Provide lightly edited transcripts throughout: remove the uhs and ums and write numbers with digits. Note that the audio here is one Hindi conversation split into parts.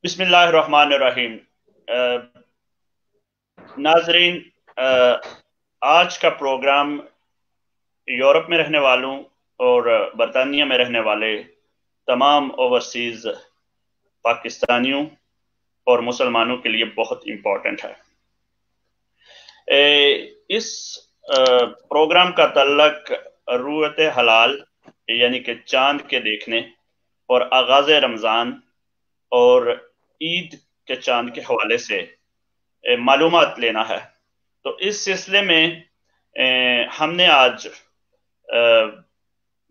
बिस्मिल्लाहिर्रहमानिर्रहीम। नाजरीन, आज का प्रोग्राम यूरोप में रहने वालों और बरतानिया में रहने वाले तमाम ओवरसीज पाकिस्तानियों और मुसलमानों के लिए बहुत इम्पोर्टेंट है। इस प्रोग्राम का तल्लक रुयत हलाल यानी कि चांद के देखने और आगाज रमज़ान और ईद के चांद के हवाले से मालूमात लेना है। तो इस सिलसिले में हमने आज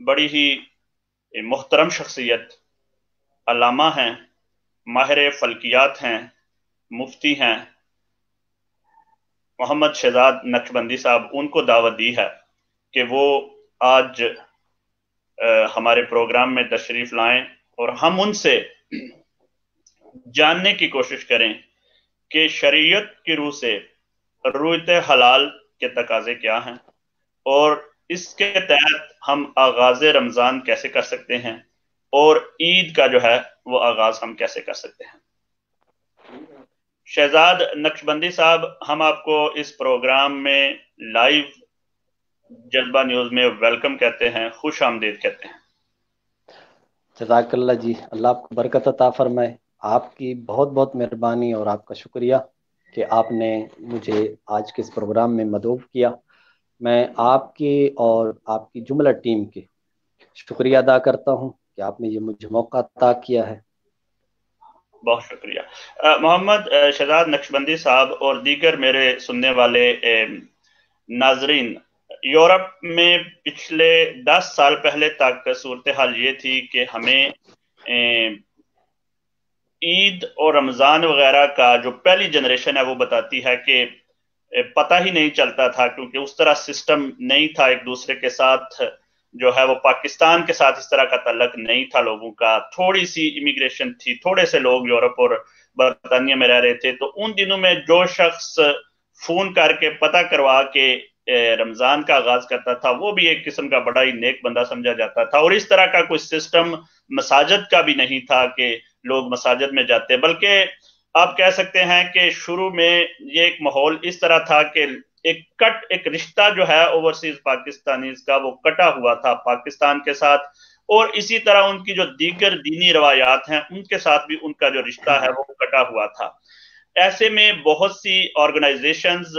बड़ी ही मुहतरम शख्सियत, अल्लामा हैं, माहिर फल्कियात हैं, मुफ्ती हैं, मोहम्मद शहजाद नक्शबंदी साहब, उनको दावत दी है कि वो आज हमारे प्रोग्राम में तशरीफ लाएं और हम उनसे जानने की कोशिश करें कि शरीयत की रूह से रुयत हलाल के तकाजे क्या हैं और इसके तहत हम आगाज रमज़ान कैसे कर सकते हैं और ईद का जो है वो आगाज हम कैसे कर सकते हैं। शहजाद नक्शबंदी साहब, हम आपको इस प्रोग्राम में लाइव जज्बा न्यूज में वेलकम कहते हैं, खुश आमदीद कहते हैं। जज़ाकल्लाह जी, अल्लाह आपको बरकत अता फरमाए। आपकी बहुत बहुत मेहरबानी और आपका शुक्रिया कि आपने मुझे आज के इस प्रोग्राम में मदऊब किया। मैं आपकी और आपकी जुमला टीम की शुक्रिया अदा करता हूँ कि आपने ये मुझे मौका अता किया है। बहुत शुक्रिया। मोहम्मद शहजाद नक्शबंदी साहब और दीगर मेरे सुनने वाले नाजरीन, यूरोप में पिछले 10 साल पहले तक सूरत हाल ये थी कि हमें ईद और रमज़ान वगैरह का जो पहली जनरेशन है वो बताती है कि पता ही नहीं चलता था, क्योंकि उस तरह सिस्टम नहीं था एक दूसरे के साथ, जो है वो पाकिस्तान के साथ इस तरह का तल्लक नहीं था लोगों का। थोड़ी सी इमिग्रेशन थी, थोड़े से लोग यूरोप और बरतानिया में रह रहे थे। तो उन दिनों में जो शख्स फोन करके पता करवा के रमजान का आगाज करता था वो भी एक किस्म का बड़ा ही नेक बंदा समझा जाता था। और इस तरह का कोई सिस्टम मसाजिद का भी नहीं था कि लोग मसाजिद में जाते, बल्कि आप कह सकते हैं कि शुरू में ये एक माहौल इस तरह था कि एक रिश्ता जो है ओवरसीज पाकिस्तानी का वो कटा हुआ था पाकिस्तान के साथ, और इसी तरह उनकी जो दीगर दीनी रवायात हैं उनके साथ भी उनका जो रिश्ता है वो कटा हुआ था। ऐसे में बहुत सी ऑर्गेनाइजेशंस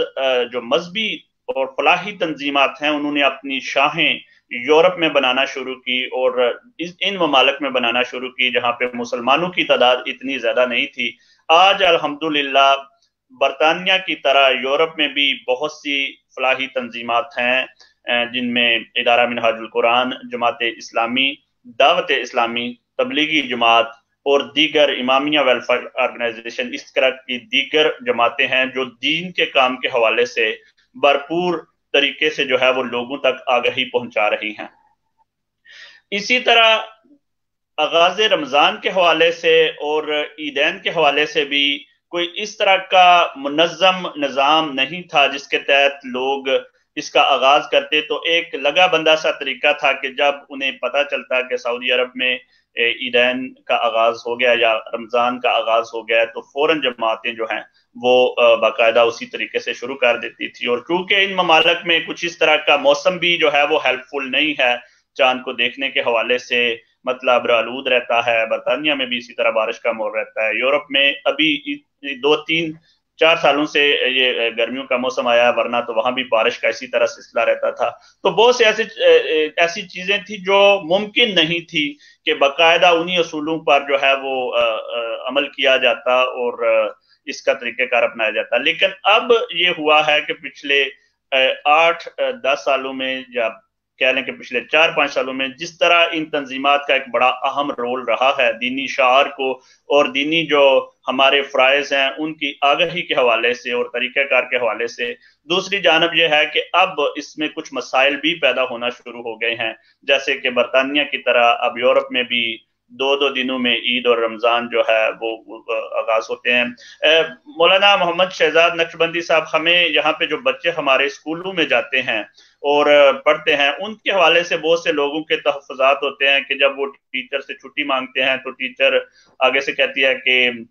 जो मजहबी और फलाही तंजीमात हैं उन्होंने अपनी शाखें यूरोप में बनाना शुरू की और इन ममालिक में बनाना शुरू की जहां पे मुसलमानों की तादाद इतनी ज्यादा नहीं थी। आज अल्हम्दुलिल्लाह बरतानिया की तरह यूरोप में भी बहुत सी फलाही तंजीमात हैं, जिनमें इदारा मिनहाजुल कुरान, जमात इस्लामी, दावत इस्लामी, तबलीगी जमात और दीगर इमामिया वेलफेयर ऑर्गेनाइजेशन, इस तरह की दीगर जमातें हैं जो दीन के काम के हवाले से भरपूर तरीके से जो है वो लोगों तक आगाही पहुंचा रही हैं। इसी तरह आगाज रमजान के हवाले से और ईदैन के हवाले से भी कोई इस तरह का मुनज़्ज़म निज़ाम नहीं था जिसके तहत लोग इसका आगाज करते। तो एक लगा बंदा सा तरीका था कि जब उन्हें पता चलता कि सऊदी अरब में ईदैन का आगाज हो गया या रमजान का आगाज हो गया, तो फौरन जमातें जो हैं वो बाकायदा उसी तरीके से शुरू कर देती थी। और चूंकि इन ममालिक में कुछ इस तरह का मौसम भी जो है वो हेल्पफुल नहीं है चांद को देखने के हवाले से, मतलब आलूद रहता है। बरतानिया में भी इसी तरह बारिश का माहौल रहता है। यूरोप में अभी 2-3-4 सालों से ये गर्मियों का मौसम आया, वरना तो वहां भी बारिश का इसी तरह सिलसिला रहता था। तो बहुत से ऐसी चीजें थी जो मुमकिन नहीं थी कि बाकायदा उन्हीं असूलों पर जो है वो अमल किया जाता और इसका तरीक़ेकार अपनाया जाता। लेकिन अब ये हुआ है कि पिछले 8-10 सालों में, या कह लें कि पिछले 4-5 सालों में, जिस तरह इन तंजीमात का एक बड़ा अहम रोल रहा है दीनी शार को और दीनी जो हमारे फ़राइज़ हैं उनकी आगाही के हवाले से और तरीक़ेकार के हवाले से, दूसरी जानब यह है कि अब इसमें कुछ मसाइल भी पैदा होना शुरू हो गए हैं। जैसे कि बरतानिया की तरह अब यूरोप में भी 2-2 दिनों में ईद और रमज़ान जो है वो आगाज होते हैं। मौलाना मोहम्मद शहजाद नक्शबंदी साहब, हमें यहाँ पे जो बच्चे हमारे स्कूलों में जाते हैं और पढ़ते हैं, उनके हवाले से बहुत से लोगों के तहफ़्फ़ुज़ात होते हैं कि जब वो टीचर से छुट्टी मांगते हैं तो टीचर आगे से कहती है कि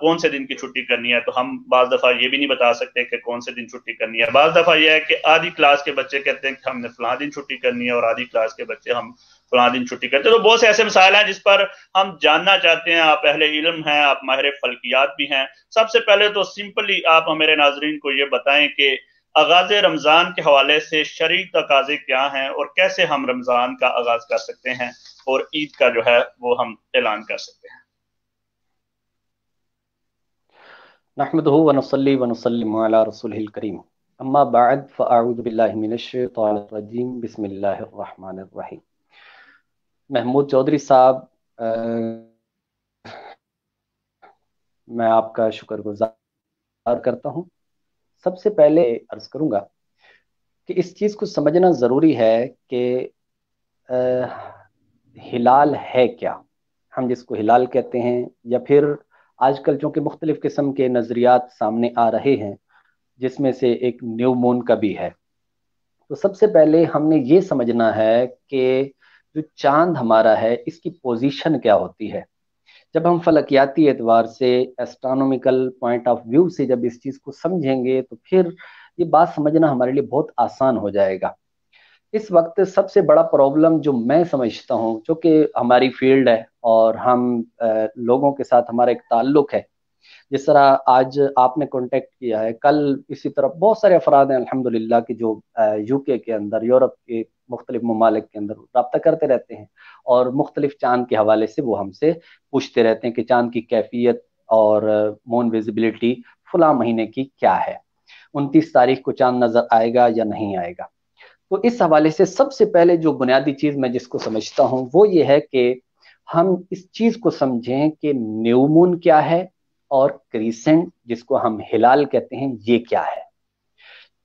कौन से दिन की छुट्टी करनी है, तो हम बाज़ दफ़ा ये भी नहीं बता सकते कि कौन से दिन छुट्टी करनी है। बाज़ दफ़ा ये है कि आधी क्लास के बच्चे कहते हैं कि हमने फलां दिन छुट्टी करनी है और आधी क्लास के बच्चे हम फलां दिन छुट्टी करते हैं। तो बहुत से ऐसे मसाइल हैं जिस पर हम जानना चाहते हैं। आप अहले इल्म हैं, आप माहिर फल्कियात भी हैं। सबसे पहले तो सिंपली आप मेरे नाज़रीन को ये बताएं कि आगाज़ रमज़ान के हवाले से शरई तकाज़े क्या हैं और कैसे हम रमज़ान का आगाज़ कर सकते हैं और ईद का जो है वो हम ऐलान कर सकते हैं। नहमदुहु व नसल्ली व नुसल्लिमु अला रसूलिहिल करीम, अम्मा बाद फ़अऊज़ु बिल्लाहि मिनश शैतानिर रजीम, बिस्मिल्लाहिर रहमानिर रहीम। महमूद चौधरी साहब, मैं आपका शुक्रगुजार करता हूँ। सबसे पहले अर्ज करूँगा कि इस चीज़ को समझना ज़रूरी है कि हिलाल है क्या, हम जिसको हिलाल कहते हैं, या फिर आजकल चूँकि मुख्तलिफ़ किस्म के नज़रियात सामने आ रहे हैं जिसमें से एक न्यू मून का भी है। तो सबसे पहले हमने ये समझना है कि जो चांद हमारा है इसकी पोजीशन क्या होती है। जब हम फलकियाती एतबार से, एस्ट्रोनॉमिकल पॉइंट ऑफ व्यू से जब इस चीज़ को समझेंगे तो फिर ये बात समझना हमारे लिए बहुत आसान हो जाएगा। इस वक्त सबसे बड़ा प्रॉब्लम जो मैं समझता हूँ, जो कि हमारी फील्ड है और हम लोगों के साथ हमारा एक ताल्लुक है, जिस तरह आज आपने कांटेक्ट किया है, कल इसी तरह बहुत सारे अफराद हैं अल्हम्दुलिल्लाह कि जो यूके के अंदर, यूरोप के मुख्तलिफ ममालिक के अंदर रब्ता करते रहते हैं और मुख्तलिफ चांद के हवाले से वो हमसे पूछते रहते हैं कि चांद की कैफियत और मून विजिबिलिटी फला महीने की क्या है, 29 तारीख को चांद नजर आएगा या नहीं आएगा। तो इस हवाले से सबसे पहले जो बुनियादी चीज मैं जिसको समझता हूँ वो ये है कि हम इस चीज को समझें कि न्यू मून क्या है और क्रीसेंट जिसको हम हिलाल कहते हैं ये क्या है।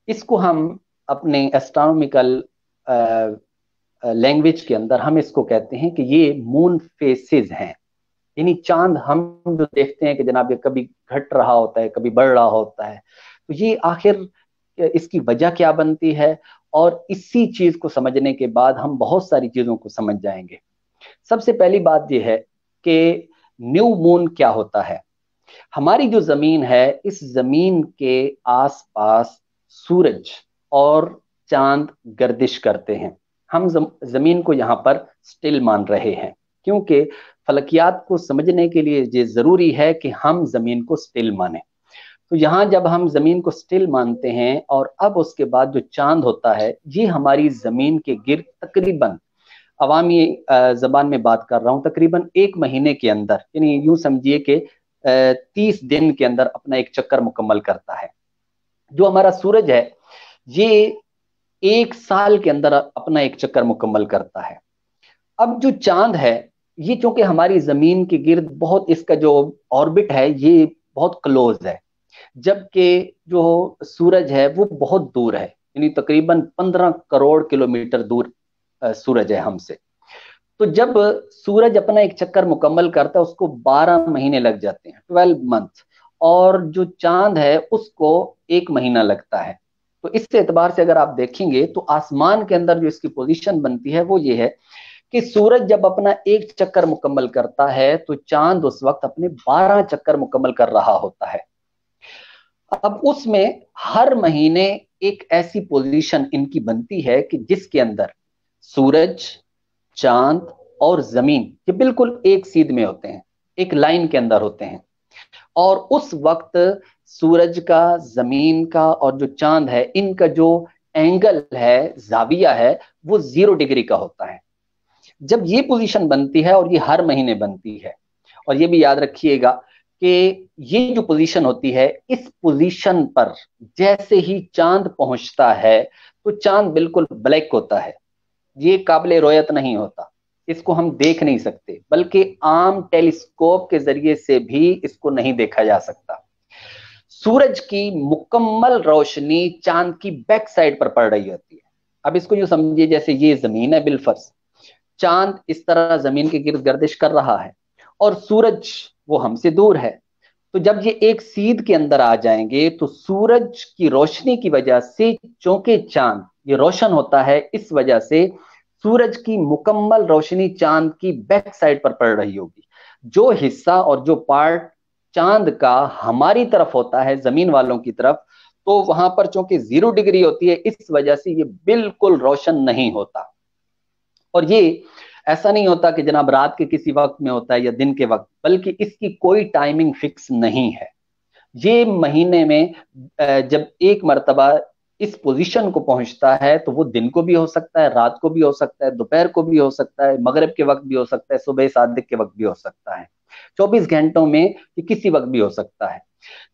इसको हम अपने एस्ट्रोनॉमिकल लैंग्वेज के अंदर हम इसको कहते हैं कि ये मून फेसेस हैं, यानी चांद हम जो देखते हैं कि जनाब ये कभी घट रहा होता है, कभी बढ़ रहा होता है, तो ये आखिर इसकी वजह क्या बनती है। और इसी चीज को समझने के बाद हम बहुत सारी चीजों को समझ जाएंगे। सबसे पहली बात यह है कि न्यू मून क्या होता है। हमारी जो जमीन है, इस जमीन के आसपास सूरज और चांद गर्दिश करते हैं। हम जमीन को यहाँ पर स्टिल मान रहे हैं क्योंकि फलकियात को समझने के लिए ये जरूरी है कि हम जमीन को स्टिल माने। तो यहाँ जब हम जमीन को स्टिल मानते हैं और अब उसके बाद जो चांद होता है ये हमारी जमीन के गिर्द तकरीबन, अवामी जबान में बात कर रहा हूँ, तकरीबन 1 महीने के अंदर, यानी यूं समझिए कि 30 दिन के अंदर अपना एक चक्कर मुकम्मल करता है। जो हमारा सूरज है ये 1 साल के अंदर अपना एक चक्कर मुकम्मल करता है। अब जो चांद है ये चूंकि हमारी जमीन के गिर्द बहुत, इसका जो ऑर्बिट है ये बहुत क्लोज है, जबकि जो सूरज है वो बहुत दूर है, यानी तकरीबन 15 करोड़ किलोमीटर दूर सूरज है हमसे। तो जब सूरज अपना एक चक्कर मुकम्मल करता है उसको 12 महीने लग जाते हैं, 12 मंथ, और जो चांद है उसको 1 महीना लगता है। तो इस एतबार से अगर आप देखेंगे तो आसमान के अंदर जो इसकी पोजीशन बनती है वो ये है कि सूरज जब अपना एक चक्कर मुकम्मल करता है तो चांद उस वक्त अपने 12 चक्कर मुकम्मल कर रहा होता है। अब उसमें हर महीने एक ऐसी पोजीशन इनकी बनती है कि जिसके अंदर सूरज, चांद और जमीन ये बिल्कुल एक सीध में होते हैं, एक लाइन के अंदर होते हैं। और उस वक्त सूरज का, जमीन का और जो चांद है इनका जो एंगल है, जाविया है, वो 0 डिग्री का होता है। जब ये पोजीशन बनती है और ये हर महीने बनती है, और ये भी याद रखिएगा कि ये जो पोजीशन होती है, इस पोजीशन पर जैसे ही चांद पहुंचता है तो चांद बिल्कुल ब्लैक होता है, ये काबिल रोयत नहीं होता, इसको हम देख नहीं सकते, बल्कि आम टेलीस्कोप के जरिए से भी इसको नहीं देखा जा सकता। सूरज की मुकम्मल रोशनी चांद की बैक साइड पर पड़ रही होती है। अब इसको यूं समझिए जैसे ये जमीन है बिलफर्ज, चांद इस तरह जमीन के गिर्द गर्दिश कर रहा है और सूरज वो हमसे दूर है। तो जब ये एक सीध के अंदर आ जाएंगे तो सूरज की रोशनी की वजह से चौके चांद ये रोशन होता है, इस वजह से सूरज की मुकम्मल रोशनी चांद की बैक साइड पर पड़ रही होगी। जो हिस्सा और जो पार्ट चांद का हमारी तरफ होता है, जमीन वालों की तरफ, तो वहां पर चूंकि 0 डिग्री होती है, इस वजह से ये बिल्कुल रोशन नहीं होता। और ये ऐसा नहीं होता कि जनाब रात के किसी वक्त में होता है या दिन के वक्त, बल्कि इसकी कोई टाइमिंग फिक्स नहीं है। ये महीने में जब एक मर्तबा इस पोजीशन को पहुंचता है तो वो दिन को भी हो सकता है, रात को भी हो सकता है, दोपहर को भी हो सकता है, मगरिब के वक्त भी हो सकता है, सुबह सादिक के वक्त भी हो सकता है, 24 घंटों में ये किसी वक्त भी हो सकता है।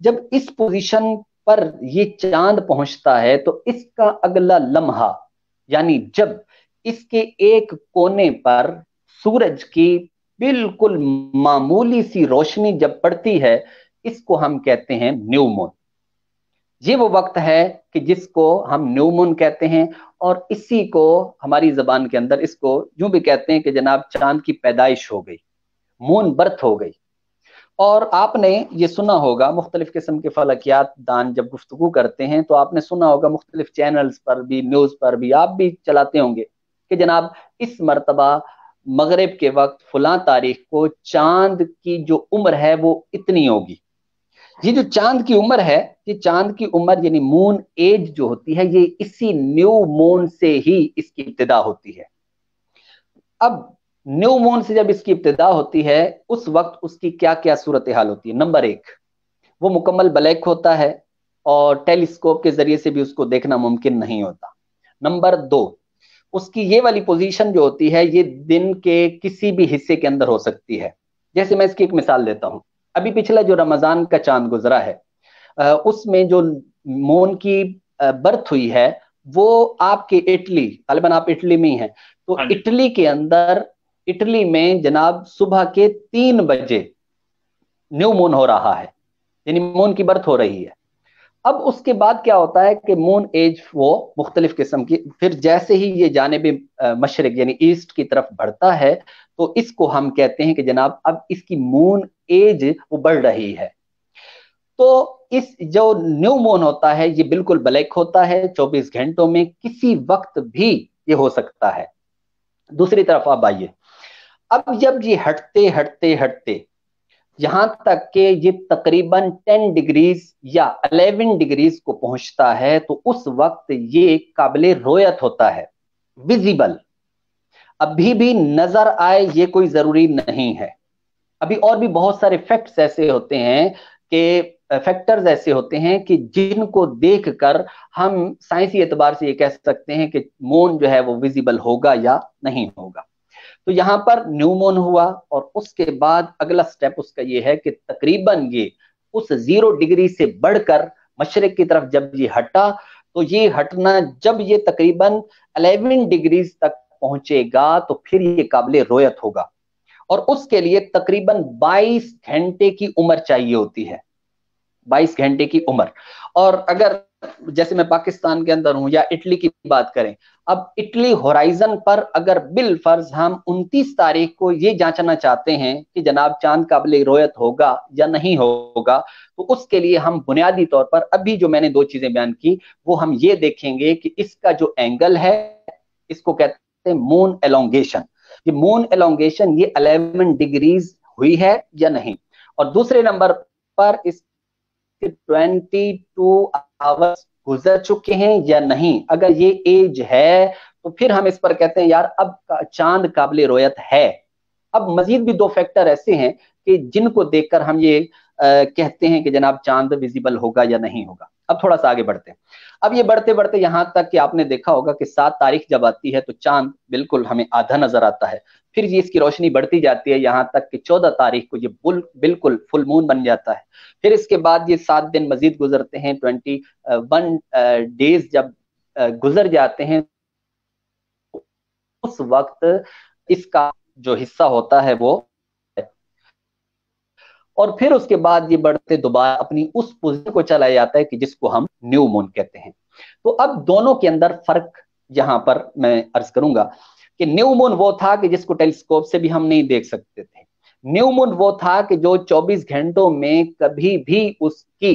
जब इस पोजीशन पर ये चांद पहुंचता है तो इसका अगला लम्हा, यानी जब इसके एक कोने पर सूरज की बिल्कुल मामूली सी रोशनी जब पड़ती है, इसको हम कहते हैं न्यू मून। ये वो वक्त है कि जिसको हम न्यू मून कहते हैं, और इसी को हमारी जबान के अंदर इसको यूं भी कहते हैं कि जनाब चांद की पैदाइश हो गई, मून बर्थ हो गई। और आपने ये सुना होगा, मुख्तलिफ किस्म के फलकियात दान जब गुफ्तगू करते हैं तो आपने सुना होगा मुख्तलिफ चैनल्स पर भी, न्यूज पर भी आप भी चलाते होंगे कि जनाब इस मर्तबा मगरिब के वक्त फलां तारीख को चांद की जो उम्र है वो इतनी होगी। ये जो चांद की उम्र है, ये चांद की उम्र यानी मून एज जो होती है, ये इसी न्यू मून से ही इसकी इब्तिदा होती है। अब न्यू मून से जब इसकी इब्तिदा होती है, उस वक्त उसकी क्या क्या सूरत हाल होती है। नंबर एक, वो मुकम्मल ब्लैक होता है और टेलीस्कोप के जरिए से भी उसको देखना मुमकिन नहीं होता। नंबर दो, उसकी ये वाली पोजीशन जो होती है ये दिन के किसी भी हिस्से के अंदर हो सकती है। जैसे मैं इसकी एक मिसाल देता हूं, अभी पिछला जो रमजान का चांद गुजरा है, उसमें जो मून की बर्थ हुई है वो आपके इटली, गालिबन आप इटली में ही हैं, तो हाँ जी। इटली के अंदर, इटली में जनाब सुबह के 3 बजे न्यू मून हो रहा है, यानी मून की बर्थ हो रही है। अब उसके बाद क्या होता है कि मून एज वो मुख्तलिफ किस्म की, फिर जैसे ही ये जानिब मशरिक यानी ईस्ट की तरफ बढ़ता है तो इसको हम कहते हैं कि जनाब अब इसकी मून एज वो बढ़ रही है। तो इस जो न्यू मून होता है ये बिल्कुल ब्लैक होता है, 24 घंटों में किसी वक्त भी ये हो सकता है। दूसरी तरफ आप आइए, अब जब ये हटते हटते हटते यहां तक कि ये तकरीबन 10 डिग्रीज या 11 डिग्रीज को पहुंचता है तो उस वक्त ये काबिले रोयत होता है, विजिबल। अभी भी नजर आए ये कोई जरूरी नहीं है। अभी और भी बहुत सारे फैक्ट्स ऐसे होते हैं कि फैक्टर्स ऐसे होते हैं कि जिनको देखकर हम साइंसी एतबार से ये कह सकते हैं कि मून जो है वो विजिबल होगा या नहीं होगा। तो यहां पर न्यू मून हुआ और उसके बाद अगला स्टेप उसका ये है कि तकरीबन ये उस 0 डिग्री से बढ़कर मशरिक की तरफ जब ये हटा, तो ये हटना जब ये तकरीबन 11 डिग्रीज तक पहुंचेगा तो फिर ये काबिले रोयत होगा। और उसके लिए तकरीबन 22 घंटे की उम्र चाहिए होती है, 22 घंटे की उम्र। और अगर जैसे मैं पाकिस्तान के अंदर हूं या इटली की बात करें, अब इटली होराइजन पर अगर बिल फर्ज हम 29 तारीख को ये जांचना चाहते हैं कि जनाब चांद काबिल रोयत होगा या नहीं होगा, तो उसके लिए हम बुनियादी तौर पर अभी जो मैंने 2 चीजें बयान की वो हम ये देखेंगे कि इसका जो एंगल है इसको कहते हैं मून एलोंगेशन। ये मून एलोंगेशन ये 11 डिग्रीज हुई है या नहीं। और दूसरे नंबर पर इस 22 आवर्स गुजर चुके हैं या नहीं। अगर ये एज है तो फिर हम इस पर कहते हैं यार अब चांद काबिल रोयत है। अब मजीद भी 2 फैक्टर ऐसे हैं कि जिनको देखकर हम ये कहते हैं कि जनाब चांद विजिबल होगा या नहीं होगा। अब थोड़ा सा आगे बढ़ते हैं। अब ये बढ़ते बढ़ते यहां तक कि आपने देखा होगा कि 7 तारीख जब आती है तो चांद बिल्कुल हमें आधा नजर आता है, फिर ये इसकी रोशनी बढ़ती जाती है यहां तक कि 14 तारीख को ये बिल्कुल फुल मून बन जाता है। फिर इसके बाद ये 7 दिन मजीद गुजरते हैं, 21 डेज जब गुजर जाते हैं, उस वक्त इसका जो हिस्सा होता है वो, और फिर उसके बाद ये बढ़ते दोबारा अपनी उस पोजीशन को चला जाता है कि जिसको हम न्यू मून कहते हैं। तो अब दोनों के अंदर फर्क यहां पर मैं अर्ज करूंगा कि न्यू मून वो था कि जिसको टेलीस्कोप से भी हम नहीं देख सकते थे। न्यू मून वो था कि जो 24 घंटों में कभी भी उसकी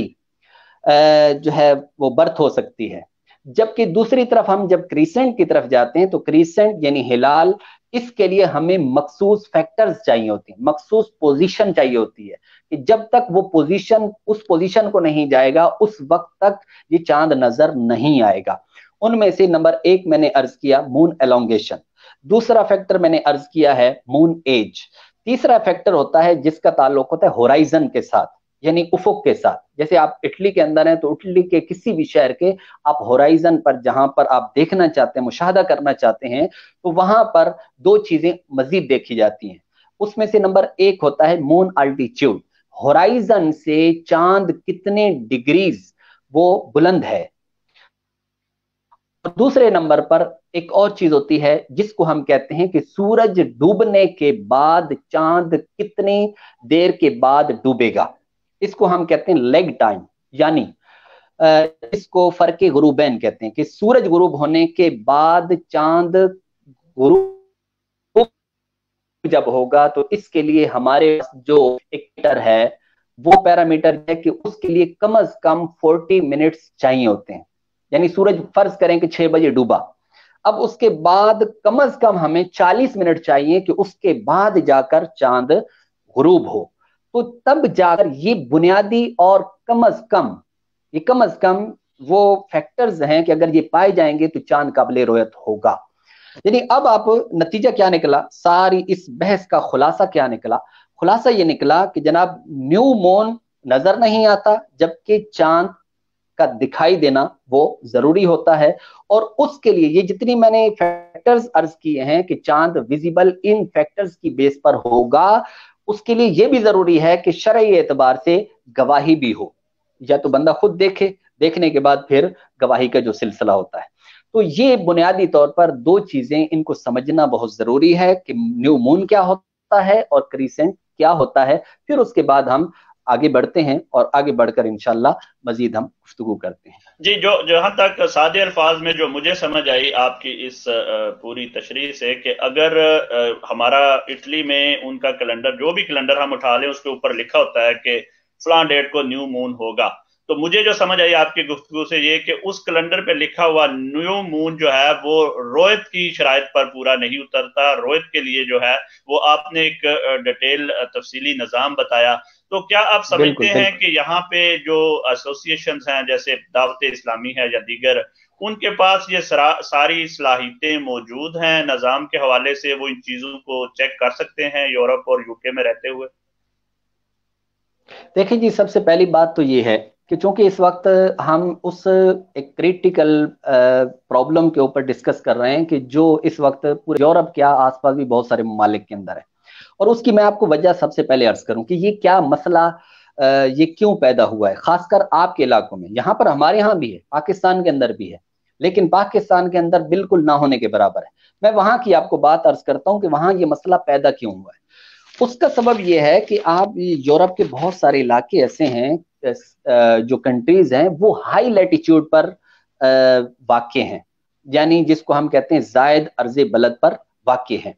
जो है वो बर्थ हो सकती है। जबकि दूसरी तरफ हम जब क्रीसेंट की तरफ जाते हैं तो क्रीसेंट यानी हिलाल, इसके लिए हमें मखसूस फैक्टर्स चाहिए होती हैं, मखसूस पोजीशन चाहिए होती है कि जब तक वो पोजीशन उस पोजीशन को नहीं जाएगा उस वक्त तक ये चांद नजर नहीं आएगा। उनमें से नंबर 1 मैंने अर्ज किया मून एलोंगेशन, दूसरा फैक्टर मैंने अर्ज किया है मून एज, तीसरा फैक्टर होता है जिसका ताल्लुक होता है होराइजन के साथ यानी उफुक के साथ। जैसे आप इटली के अंदर हैं तो इटली के किसी भी शहर के आप होराइजन पर जहां पर आप देखना चाहते हैं, मुशाहदा करना चाहते हैं, तो वहां पर दो चीजें मजीद देखी जाती हैं। उसमें से नंबर 1 होता है मून अल्टीट्यूड, होराइजन से चांद कितने डिग्रीज वो बुलंद है। और दूसरे नंबर पर एक और चीज होती है जिसको हम कहते हैं कि सूरज डूबने के बाद चांद कितनी देर के बाद डूबेगा, इसको हम कहते हैं लेग टाइम, यानी इसको फर्के गुरूबैन कहते हैं कि सूरज गुरूब होने के बाद चांद गुरूब जब होगा तो इसके लिए हमारे जो एक मीटर है वो पैरामीटर है कि उसके लिए कम से कम 40 मिनट्स चाहिए होते हैं। यानी सूरज फर्ज करें कि 6 बजे डूबा, अब उसके बाद कम से कम हमें 40 मिनट चाहिए कि उसके बाद जाकर चांद गुरूब हो। तो तब जाकर ये बुनियादी और कम से कम वो फैक्टर्स हैं कि अगर ये पाए जाएंगे तो चांद काबिल रोयत होगा। यानी अब आप नतीजा क्या निकला, सारी इस बहस का खुलासा क्या निकला, खुलासा ये निकला कि जनाब न्यू मून नजर नहीं आता जबकि चांद का दिखाई देना वो जरूरी होता है। और उसके लिए ये जितनी मैंने फैक्टर्स अर्ज किए हैं कि चांद विजिबल इन फैक्टर्स की बेस पर होगा, उसके लिए ये भी जरूरी है कि शरई एतबार से गवाही भी हो, या तो बंदा खुद देखे, देखने के बाद फिर गवाही का जो सिलसिला होता है। तो ये बुनियादी तौर पर दो चीजें इनको समझना बहुत जरूरी है कि न्यू मून क्या होता है और क्रीसेंट क्या होता है। फिर उसके बाद हम आगे बढ़ते हैं और आगे बढ़कर इंशाल्लाह मजीद हम गुफ्तगू करते हैं। जी, जो जहां तक सादे अल्फाज में जो मुझे समझ आई आपकी इस पूरी तशरीह से कि अगर हमारा इटली में उनका कैलेंडर, जो भी कैलेंडर हम उठा लें उसके ऊपर लिखा होता है कि फलां डेट को न्यू मून होगा, तो मुझे जो समझ आई आपकी गुफ्तगू से ये कि उस कैलेंडर पे लिखा हुआ न्यू मून जो है वो रोयत की शराइत पर पूरा नहीं उतरता। रोयत के लिए जो है वो आपने एक डिटेल तफसीली निज़ाम बताया। तो क्या आप समझते हैं कि यहाँ पे जो एसोसिएशंस हैं जैसे दावत इस्लामी है या दीगर, उनके पास ये सारी सलाहियतें मौजूद हैं, निज़ाम के हवाले से वो इन चीज़ों को चेक कर सकते हैं यूरोप और यूके में रहते हुए? देखिए जी, सबसे पहली बात तो ये है कि चूंकि इस वक्त हम उस एक क्रिटिकल प्रॉब्लम के ऊपर डिस्कस कर रहे हैं कि जो इस वक्त पूरे यूरोप के आसपास भी बहुत सारे ममालिक के अंदर है, और उसकी मैं आपको वजह सबसे पहले अर्ज करूं कि ये क्या मसला ये क्यों पैदा हुआ है, खासकर आपके इलाकों में। यहाँ पर हमारे यहाँ भी है, पाकिस्तान के अंदर भी है, लेकिन पाकिस्तान के अंदर बिल्कुल ना होने के बराबर है। मैं वहां की आपको बात अर्ज करता हूँ कि वहां ये मसला पैदा क्यों हुआ है। उसका सबब यह है कि आप यूरोप के बहुत सारे इलाके ऐसे हैं जो कंट्रीज हैं वो हाई लैटिट्यूड पर वाक़े हैं, यानी जिसको हम कहते हैं जायद अर्ज़े बलद पर वाक़े हैं।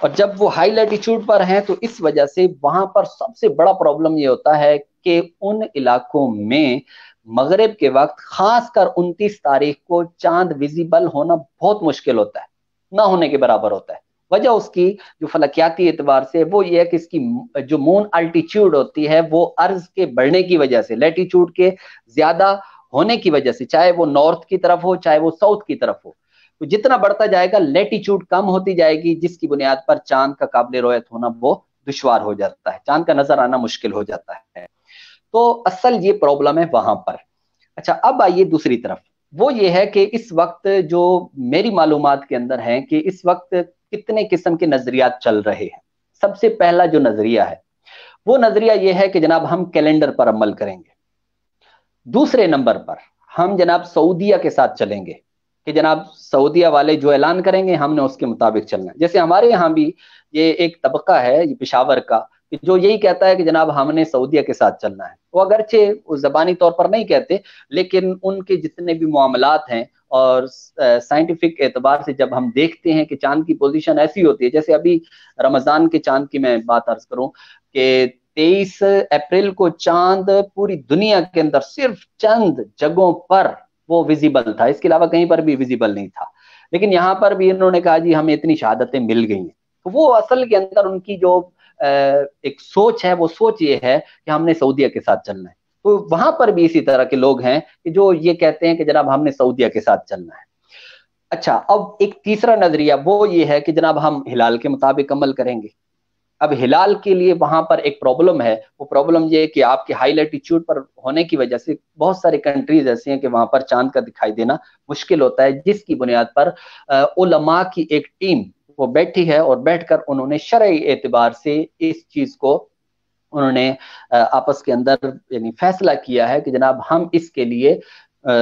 और जब वो हाई लैटिट्यूड पर हैं तो इस वजह से वहां पर सबसे बड़ा प्रॉब्लम ये होता है कि उन इलाकों में मगरिब के वक्त खासकर 29 तारीख को चांद विजिबल होना बहुत मुश्किल होता है, ना होने के बराबर होता है। वजह उसकी जो फलकियाती एतबार से वो ये है कि इसकी जो मून अल्टीट्यूड होती है वो अर्ज के बढ़ने की वजह से, लैटिट्यूड के ज्यादा होने की वजह से, चाहे वो नॉर्थ की तरफ हो चाहे वो साउथ की तरफ हो, तो जितना बढ़ता जाएगा लैटिट्यूड कम होती जाएगी, जिसकी बुनियाद पर चांद का काबिल रोयत होना वो दुश्वार हो जाता है, चांद का नजर आना मुश्किल हो जाता है। तो असल ये प्रॉब्लम है वहां पर। अच्छा, अब आइए दूसरी तरफ, वो ये है कि इस वक्त जो मेरी मालूमात के अंदर है कि इस वक्त कितने किस्म के नजरियात चल रहे हैं। सबसे पहला जो नजरिया है वो नजरिया ये है कि जनाब हम कैलेंडर पर अमल करेंगे। दूसरे नंबर पर हम जनाब सऊदिया के साथ चलेंगे कि जनाब सऊदिया वाले जो ऐलान करेंगे हमने उसके मुताबिक चलना है। जैसे हमारे यहाँ भी ये एक तबका है पेशावर का जो यही कहता है कि जनाब हमने सऊदिया के साथ चलना है। वो अगरचे जबानी तौर पर नहीं कहते, लेकिन उनके जितने भी मामलात हैं और साइंटिफिक एतबार से जब हम देखते हैं कि चांद की पोजीशन ऐसी होती है, जैसे अभी रमजान के चांद की मैं बात अर्ज करूं कि 23 अप्रैल को चांद पूरी दुनिया के अंदर सिर्फ चंद जगहों पर वो विजिबल था, इसके अलावा कहीं पर भी विजिबल नहीं था। लेकिन यहाँ पर भी इन्होंने कहा जी हमें इतनी शहादतें मिल गई हैं। तो वो असल के अंदर उनकी जो एक सोच है, वो सोच ये है कि हमने सऊदीया के साथ चलना है। तो वहां पर भी इसी तरह के लोग हैं कि जो ये कहते हैं कि जनाब हमने सऊदीया के साथ चलना है। अच्छा, अब एक तीसरा नजरिया वो ये है कि जनाब हम हिलाल के मुताबिक अमल करेंगे। अब हिलाल के लिए वहां पर एक प्रॉब्लम है, वो प्रॉब्लम ये है कि आपके हाई लैटिट्यूड पर होने की वजह से बहुत सारी कंट्रीज ऐसी हैं कि वहां पर चांद का दिखाई देना मुश्किल होता है, जिसकी बुनियाद पर उलमा की एक टीम वो बैठी है और बैठकर उन्होंने शरई एतबार से इस चीज को उन्होंने आपस के अंदर यानी फैसला किया है कि जनाब हम इसके लिए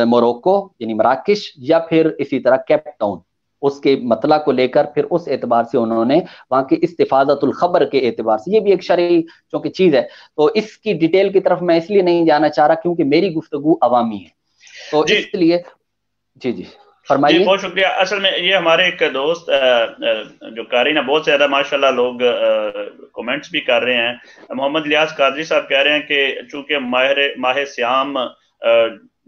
मोरक्को यानी मराकश या फिर इसी तरह केप टाउन उसके मतला को लेकर फिर उस एतबार से उन्होंने वहां की इस्तिफादतुल खबर के एतबार से, ये भी एक शरई चूंकि चीज है, तो इसकी डिटेल की तरफ मैं इसलिए नहीं जाना चाह रहा क्योंकि मेरी गुफ्तगू अवामी है, तो इसलिए जी जी फरमाइए। जी बहुत शुक्रिया। असल में ये हमारे एक दोस्त जो कारीन है, बहुत ज्यादा माशाल्लाह लोग कमेंट्स भी कर रहे हैं। मोहम्मद लियास कादरी साहब कह रहे हैं कि चूंकि माह श्याम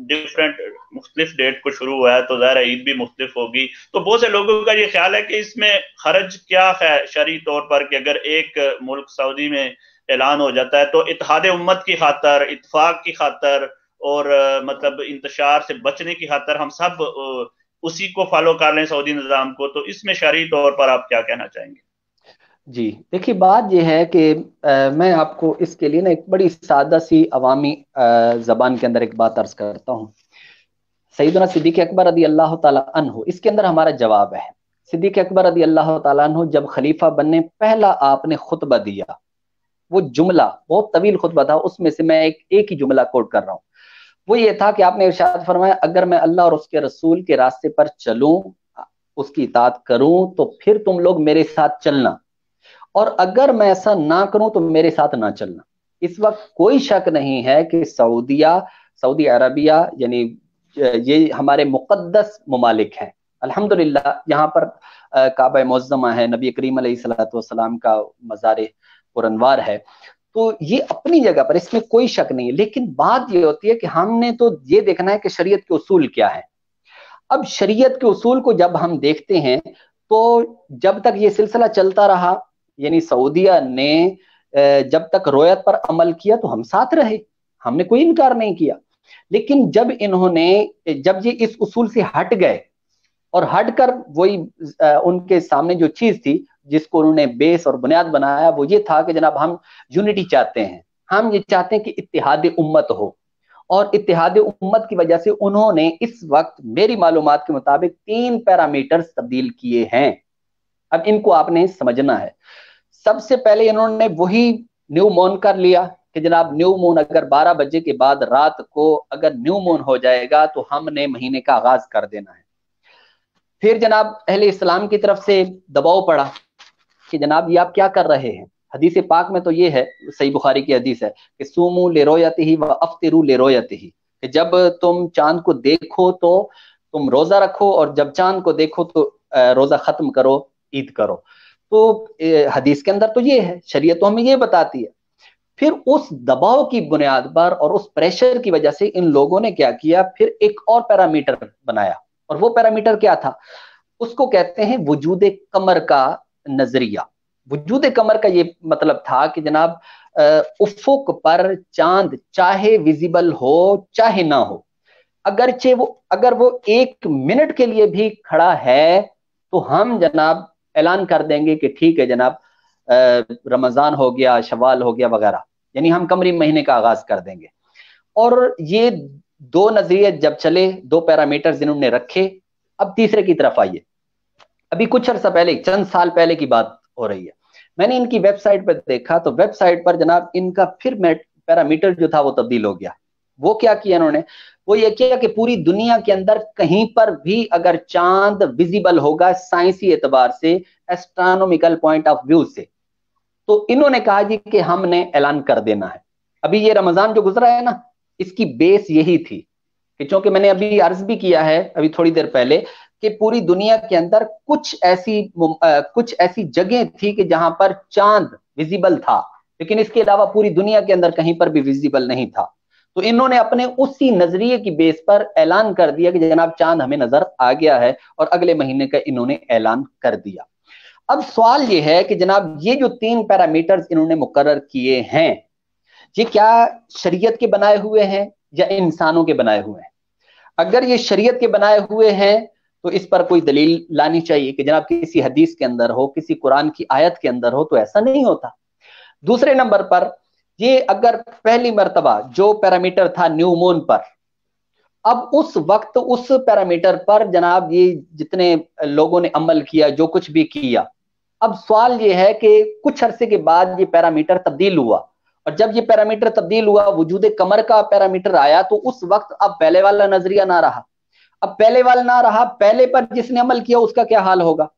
डिफरेंट मुख्तलिफ डेट को शुरू हुआ है तो ज़ाहिर ईद भी मुख्तलिफ होगी। तो बहुत से लोगों का ये ख्याल है कि इसमें खर्च क्या है शरई तौर पर कि अगर एक मुल्क सऊदी में ऐलान हो जाता है तो इत्तेहाद उम्मत की खातर, इत्तेफाक की खातर और मतलब इंतशार से बचने की खातर हम सब उसी को फॉलो कर लें सऊदी निज़ाम को, तो इसमें शरई तौर पर आप क्या कहना चाहेंगे? जी देखिए, बात यह है कि मैं आपको इसके लिए ना एक बड़ी सादा सी अवामी जबान के अंदर एक बात अर्ज करता हूँ। सैयदना सिद्दीक़ अकबर रज़ी अल्लाह ताला अन्हु, इसके अंदर हमारा जवाब है। सिद्दीक़ अकबर रज़ी अल्लाह ताला अन्हु जब खलीफा बनने पहला आपने खुतबा दिया, वो जुमला बहुत तवील खुतबा था, उसमें से मैं एक ही जुमला कोट कर रहा हूँ। वो ये था कि आपने इरशाद फरमाया, अगर मैं अल्लाह और उसके रसूल के रास्ते पर चलूं, उसकी इताअत करूं, तो फिर तुम लोग मेरे साथ चलना, और अगर मैं ऐसा ना करूं तो मेरे साथ ना चलना। इस वक्त कोई शक नहीं है कि सऊदी अरबिया यानी ये हमारे मुकद्दस ममालिक हैं। अल्हम्दुलिल्लाह यहाँ पर काबा मुअज़्ज़मा है, नबी करीम अलैहिस्सलातु वस्सलाम का मज़ार पुरनवार है, तो ये अपनी जगह पर, इसमें कोई शक नहीं है। लेकिन बात ये होती है कि हमने तो ये देखना है कि शरीयत के उसूल क्या है। अब शरीयत के उसूल को जब हम देखते हैं तो जब तक ये सिलसिला चलता रहा, यानी सऊदिया ने जब तक रोयत पर अमल किया तो हम साथ रहे, हमने कोई इनकार नहीं किया। लेकिन जब जब ये इस उसूल से हट गए और हटकर वही उनके सामने जो चीज थी जिसको उन्होंने बेस और बुनियाद बनाया, वो ये था कि जनाब हम यूनिटी चाहते हैं, हम ये चाहते हैं कि इत्तेहाद उम्मत हो। और इत्तेहाद उम्मत की वजह से उन्होंने इस वक्त मेरी मालूमात के मुताबिक 3 पैरामीटर्स तब्दील किए हैं। अब इनको आपने समझना है। सबसे पहले इन्होंने वही न्यू मून कर लिया कि जनाब न्यू मून अगर 12 बजे के बाद रात को अगर न्यू मून हो जाएगा तो हमने महीने का आगाज कर देना है। फिर जनाब अहले इस्लाम की तरफ से दबाव पड़ा कि जनाब ये आप क्या कर रहे हैं। हदीस पाक में तो ये है, सही बुखारी की हदीस है कि सूमू लिरोयतिही व अफ्तिरू लिरोयतिही, कि जब तुम चांद को देखो तो तुम रोजा रखो और जब चांद को देखो तो रोजा खत्म करो, ईद करो। तो हदीस के अंदर तो ये है, शरीयत तो हमें ये बताती है। फिर उस दबाव की बुनियाद पर और उस प्रेशर की वजह से इन लोगों ने क्या किया, फिर एक और पैरामीटर बनाया, और वो पैरामीटर क्या था, उसको कहते हैं वजूद कमर का नजरिया। वजूद कमर का ये मतलब था कि जनाब उफुक पर चांद चाहे विजिबल हो चाहे ना हो, अगर वो 1 मिनट के लिए भी खड़ा है तो हम जनाब ऐलान कर देंगे कि ठीक है जनाब रमजान हो गया, शवाल हो गया वगैरह, यानी हम कमरी महीने का आगाज कर देंगे। और ये 2 नजरिए जब चले, 2 पैरामीटर जिन्होंने रखे। अब तीसरे की तरफ आइए। अभी कुछ अर्सा पहले, चंद साल पहले की बात हो रही है, मैंने इनकी वेबसाइट पर देखा तो वेबसाइट पर जनाब इनका फिर पैरामीटर जो था वो तब्दील हो गया। वो क्या किया इन्होंने, वो ये किया कि पूरी दुनिया के अंदर कहीं पर भी अगर चांद विजिबल होगा साइंसी एतबार से, एस्ट्रोनॉमिकल पॉइंट ऑफ व्यू से, तो इन्होंने कहा जी कि हमने ऐलान कर देना है। अभी ये रमजान जो गुजरा है ना, इसकी बेस यही थी कि चूंकि मैंने अभी अर्ज भी किया है अभी थोड़ी देर पहले कि पूरी दुनिया के अंदर कुछ ऐसी जगह थी कि जहां पर चांद विजिबल था, लेकिन इसके अलावा पूरी दुनिया के अंदर कहीं पर भी विजिबल नहीं था। तो इन्होंने अपने उसी नजरिए की बेस पर ऐलान कर दिया कि जनाब चांद हमें नजर आ गया है, और अगले महीने का इन्होंने ऐलान कर दिया। अब सवाल ये है कि जनाब ये जो 3 पैरामीटर्स इन्होंने मुकर्रर किए हैं, ये क्या शरीयत के बनाए हुए हैं या इंसानों के बनाए हुए हैं? अगर ये शरीयत के बनाए हुए हैं तो इस पर कोई दलील लानी चाहिए कि जनाब किसी हदीस के अंदर हो, किसी कुरान की आयत के अंदर हो, तो ऐसा नहीं होता। दूसरे नंबर पर, ये अगर पहली मर्तबा जो पैरामीटर था न्यू मून पर, अब उस वक्त उस पैरामीटर पर जनाब ये जितने लोगों ने अमल किया, जो कुछ भी किया, अब सवाल ये है कि कुछ अरसे के बाद ये पैरामीटर तब्दील हुआ, और जब ये पैरामीटर तब्दील हुआ, वजूद कमर का पैरामीटर आया, तो उस वक्त अब पहले वाला नजरिया ना रहा। अब पहले वाला ना रहा, पहले पर जिसने अमल किया उसका क्या हाल होगा,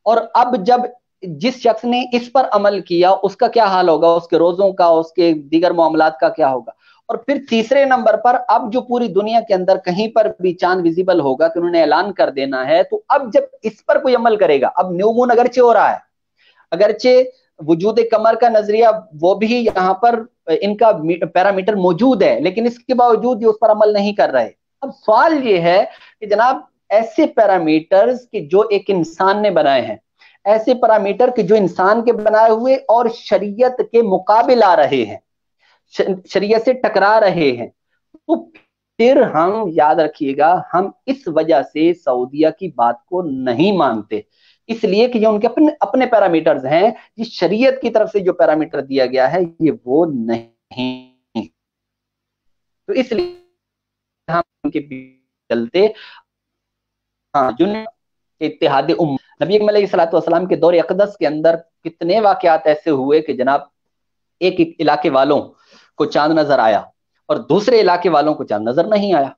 और अब जब जिस शख्स ने इस पर अमल किया उसका क्या हाल होगा, उसके रोजों का, उसके दीगर मामलात का क्या होगा। और फिर तीसरे नंबर पर, अब जो पूरी दुनिया के अंदर कहीं पर भी चांद विजिबल होगा कि उन्होंने ऐलान कर देना है, तो अब जब इस पर कोई अमल करेगा, अब न्यू मून अगरचे हो रहा है, अगरचे वजूद कमर का नजरिया वो भी यहाँ पर इनका पैरामीटर मौजूद है, लेकिन इसके बावजूद ये उस पर अमल नहीं कर रहे। अब सवाल ये है कि जनाब ऐसे पैरामीटर्स कि जो एक इंसान ने बनाए हैं, ऐसे पैरामीटर कि जो इंसान के बनाए हुए और शरीयत के मुकाबिल आ रहे हैं, शरीयत से टकरा रहे हैं, तो फिर हम याद रखिएगा, हम इस वजह से सऊदिया की बात को नहीं मानते, इसलिए कि ये उनके अपने अपने पैरामीटर्स हैं। जिस शरीयत की तरफ से जो पैरामीटर दिया गया है ये वो नहीं, तो इसलिए हम उनके चलते, हाँ, जो इत्तेहाद उम्मत, नबी करीम अलैहिस्सलाम के दौर अक़दस के अंदर कितने वाकयात ऐसे हुए कि जनाब एक इलाके वालों को चांद नजर आया और दूसरे इलाके वालों को चांद नजर नहीं आया।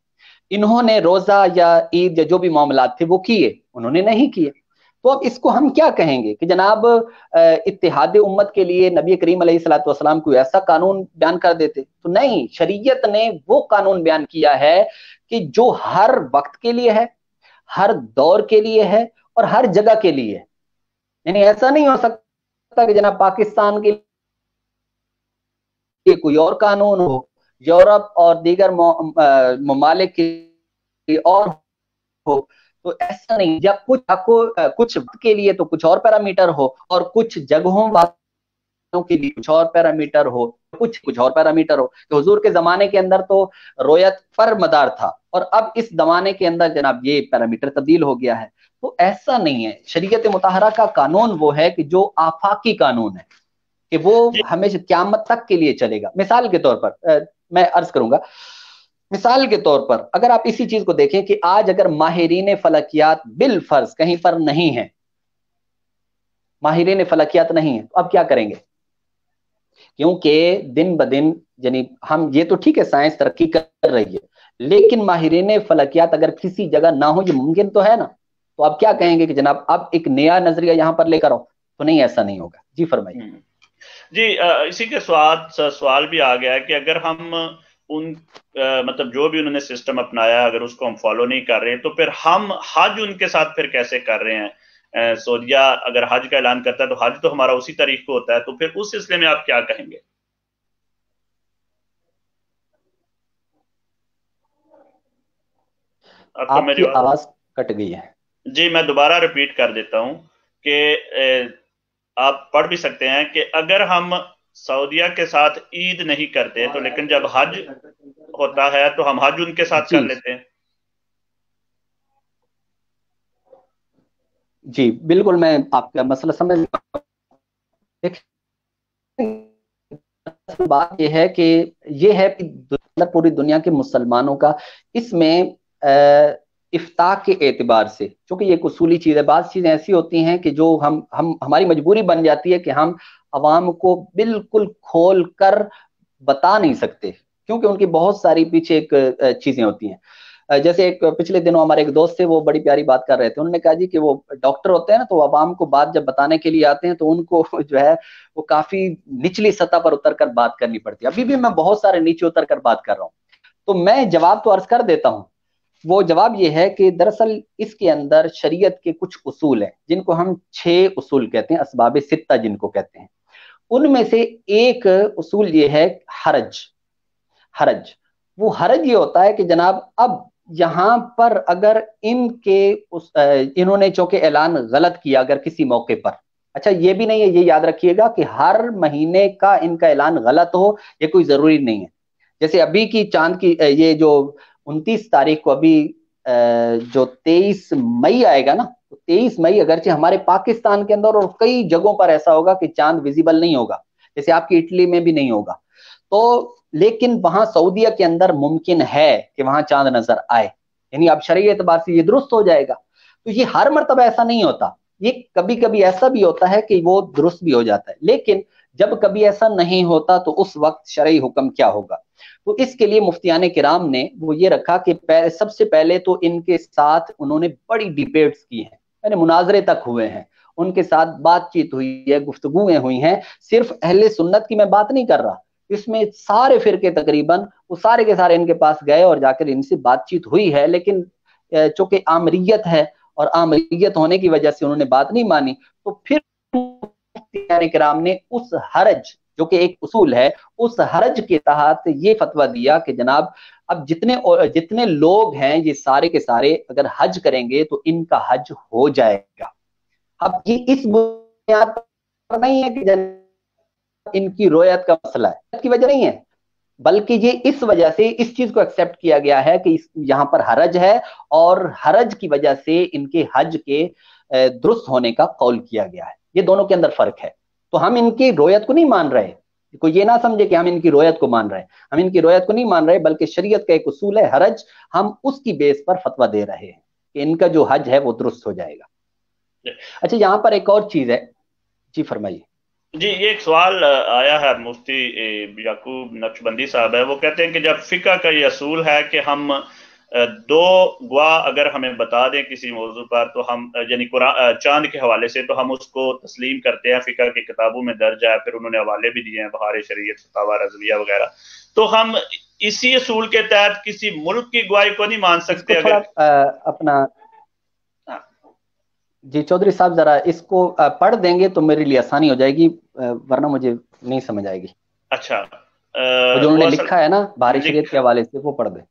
इन्होंने रोजा या ईद या जो भी मामलात थे वो किए, उन्होंने नहीं किए। तो अब इसको हम क्या कहेंगे कि जनाब इत्तेहाद उम्मत के लिए नबी करीम अलैहिस्सलाम को ऐसा कानून बयान कर देते? तो नहीं, शरीयत ने वो कानून बयान किया है कि जो हर वक्त के लिए है, हर दौर के लिए है और हर जगह के लिए है। यानी ऐसा नहीं हो सकता कि जनाब पाकिस्तान के लिए कोई और कानून हो, यूरोप और दीगर ममालिक के और हो, तो ऐसा नहीं। या कुछ वक्त के लिए तो कुछ और पैरामीटर हो, और कुछ जगहों वालों के लिए कुछ और पैरामीटर हो, कुछ और पैरामीटर हो। तो हुजूर के जमाने के अंदर तो रोयत पर मदार था, और अब इस जमाने के अंदर जनाब ये पैरामीटर तब्दील हो गया है। तो ऐसा नहीं है, शरीयत मुतहरा का कानून वो है कि जो आफाकी कानून है, कि वो हमेशा क़यामत तक के लिए चलेगा। मिसाल के तौर पर मैं अर्ज करूंगा, मिसाल के तौर पर अगर आप इसी चीज को देखें कि आज अगर माहिरीन फलकियात बिल फर्ज कहीं पर नहीं है, माहिरीन फलकियात नहीं है, तो अब क्या करेंगे? क्योंकि दिन ब दिन, यानी हम, ये तो ठीक है साइंस तरक्की कर रही है, लेकिन माहिरीन फलकियात अगर किसी जगह ना हो, ये मुमकिन तो है ना, तो अब क्या कहेंगे कि जनाब अब एक नया नजरिया यहां पर लेकर आओ? तो नहीं, ऐसा नहीं होगा। जी फरमाइए। जी, इसी के सवाल भी आ गया है कि अगर हम उन मतलब जो भी उन्होंने सिस्टम अपनाया, अगर उसको हम फॉलो नहीं कर रहे, तो फिर हम हज उनके साथ फिर कैसे कर रहे हैं? सऊदिया अगर हज का ऐलान करता है तो हज तो हमारा उसी तारीख को होता है, तो फिर उस सिलसिले में आप क्या कहेंगे? आपको मेरी आवाज कट गई है। जी, मैं दोबारा रिपीट कर देता हूं कि आप पढ़ भी सकते हैं कि अगर हम सऊदिया के साथ ईद नहीं करते, तो लेकिन जब हज होता है तो हम हज उनके साथ कर लेते हैं। जी बिल्कुल, मैं आपका मसला समझ। बात यह है कि ये है कि पूरी दुनिया के मुसलमानों का इसमें इफ्ताह के एतबार से, क्योंकि ये एक उसूली चीज है, बात चीजें ऐसी होती हैं कि जो हम हमारी मजबूरी बन जाती है कि हम अवाम को बिल्कुल खोल कर बता नहीं सकते, क्योंकि उनकी बहुत सारी पीछे एक चीजें होती हैं। जैसे एक पिछले दिनों हमारे एक दोस्त थे, वो बड़ी प्यारी बात कर रहे थे। उन्होंने कहा जी कि वो डॉक्टर होते हैं ना, तो अवाम को बात जब बताने के लिए आते हैं तो उनको जो है वो काफी निचली सतह पर उतर कर बात करनी पड़ती है। अभी भी मैं बहुत सारे नीचे उतर कर बात कर रहा हूँ, तो मैं जवाब तो अर्ज कर देता हूँ, वो जवाब ये है कि दरअसल इसके अंदर शरीयत के कुछ उसूल हैं, जिनको हम 6 उसूल कहते हैं, असबाब सित्ता जिनको कहते हैं। उनमें से एक उसूल ये है हरज। हरज, वो हरज ये होता है कि जनाब अब यहाँ पर अगर इन्होंने चूंकि ऐलान गलत किया अगर किसी मौके पर, अच्छा ये भी नहीं है, ये याद रखिएगा कि हर महीने का इनका ऐलान गलत हो ये कोई जरूरी नहीं है। जैसे अभी की चांद की ये जो 29 तारीख को अभी जो 23 मई आएगा ना, तो 23 मई अगरचे हमारे पाकिस्तान के अंदर और कई जगहों पर ऐसा होगा कि चांद विजिबल नहीं होगा, जैसे आपकी इटली में भी नहीं होगा, तो लेकिन वहां सऊदीया के अंदर मुमकिन है कि वहां चांद नजर आए, यानी अब शरई एतबार से ये दुरुस्त हो जाएगा। तो ये हर मर्तबा ऐसा नहीं होता, ये कभी कभी ऐसा भी होता है कि वो दुरुस्त भी हो जाता है, लेकिन जब कभी ऐसा नहीं होता तो उस वक्त शरई हुक्म क्या होगा। तो इसके लिए मुफ्तियान किराम ने वो ये रखा कि सबसे पहले तो इनके साथ उन्होंने बड़ी डिबेट्स की हैं, यानी मुनाजरे तक हुए हैं, उनके साथ बातचीत हुई है, गुफ्तगुएं हुई हैं। सिर्फ अहले सुन्नत की मैं बात नहीं कर रहा, इसमें सारे फिरके तकरीबन वो सारे के सारे इनके पास गए और जाकर इनसे बातचीत हुई है, लेकिन चूंकि आमरीयत है और आमरीयत होने की वजह से उन्होंने बात नहीं मानी, तो फिर कराम ने उस हरज जो कि एक उसूल है, उस हरज के तहत ये फतवा दिया कि जनाब अब जितने जितने लोग हैं ये सारे के सारे अगर हज करेंगे तो इनका हज हो जाएगा। अब ये इस बुनियाद पर नहीं है कि इनकी रोयत का मसला है, की वजह नहीं है, बल्कि ये इस वजह से इस चीज को एक्सेप्ट किया गया है कि यहाँ पर हरज है और हरज की वजह से इनके हज के दुरुस्त होने का कौल किया गया है। ये दोनों के अंदर फर्क है। तो हम इनकी रोयत को नहीं मान रहे, कोई ये ना समझे कि हम इनकी रोयत को मान रहे हैं, हम इनकी रोयत को नहीं मान रहे, बल्कि शरीयत का एक उसूल है हरज, हम उसकी बेस पर फतवा दे रहे हैं कि इनका जो हज है वो दुरुस्त हो जाएगा। अच्छा यहाँ पर एक और चीज है, जी फरमाइए। जी, ये एक सवाल आया है, मुफ्ती याकूब नक्शबंदी साहब है, वो कहते हैं कि जब फिका का ये असूल है कि हम दो गवाह अगर हमें बता दें किसी मौजू पर तो हम यानी चांद के हवाले से तो हम उसको तस्लीम करते हैं, फिका की किताबों में दर्ज है, फिर उन्होंने हवाले भी दिए हैं बहार शरीयत फतावा रज़विया वगैरह, तो हम इसी असूल के तहत किसी मुल्क की गवाही को नहीं मान सकते। अगर अपना जी चौधरी साहब जरा इसको पढ़ देंगे तो मेरे लिए आसानी हो जाएगी, वरना मुझे नहीं समझ आएगी। अच्छा, जो उन्होंने लिखा है ना बहार शरीयत के हवाले से वो पढ़ दे।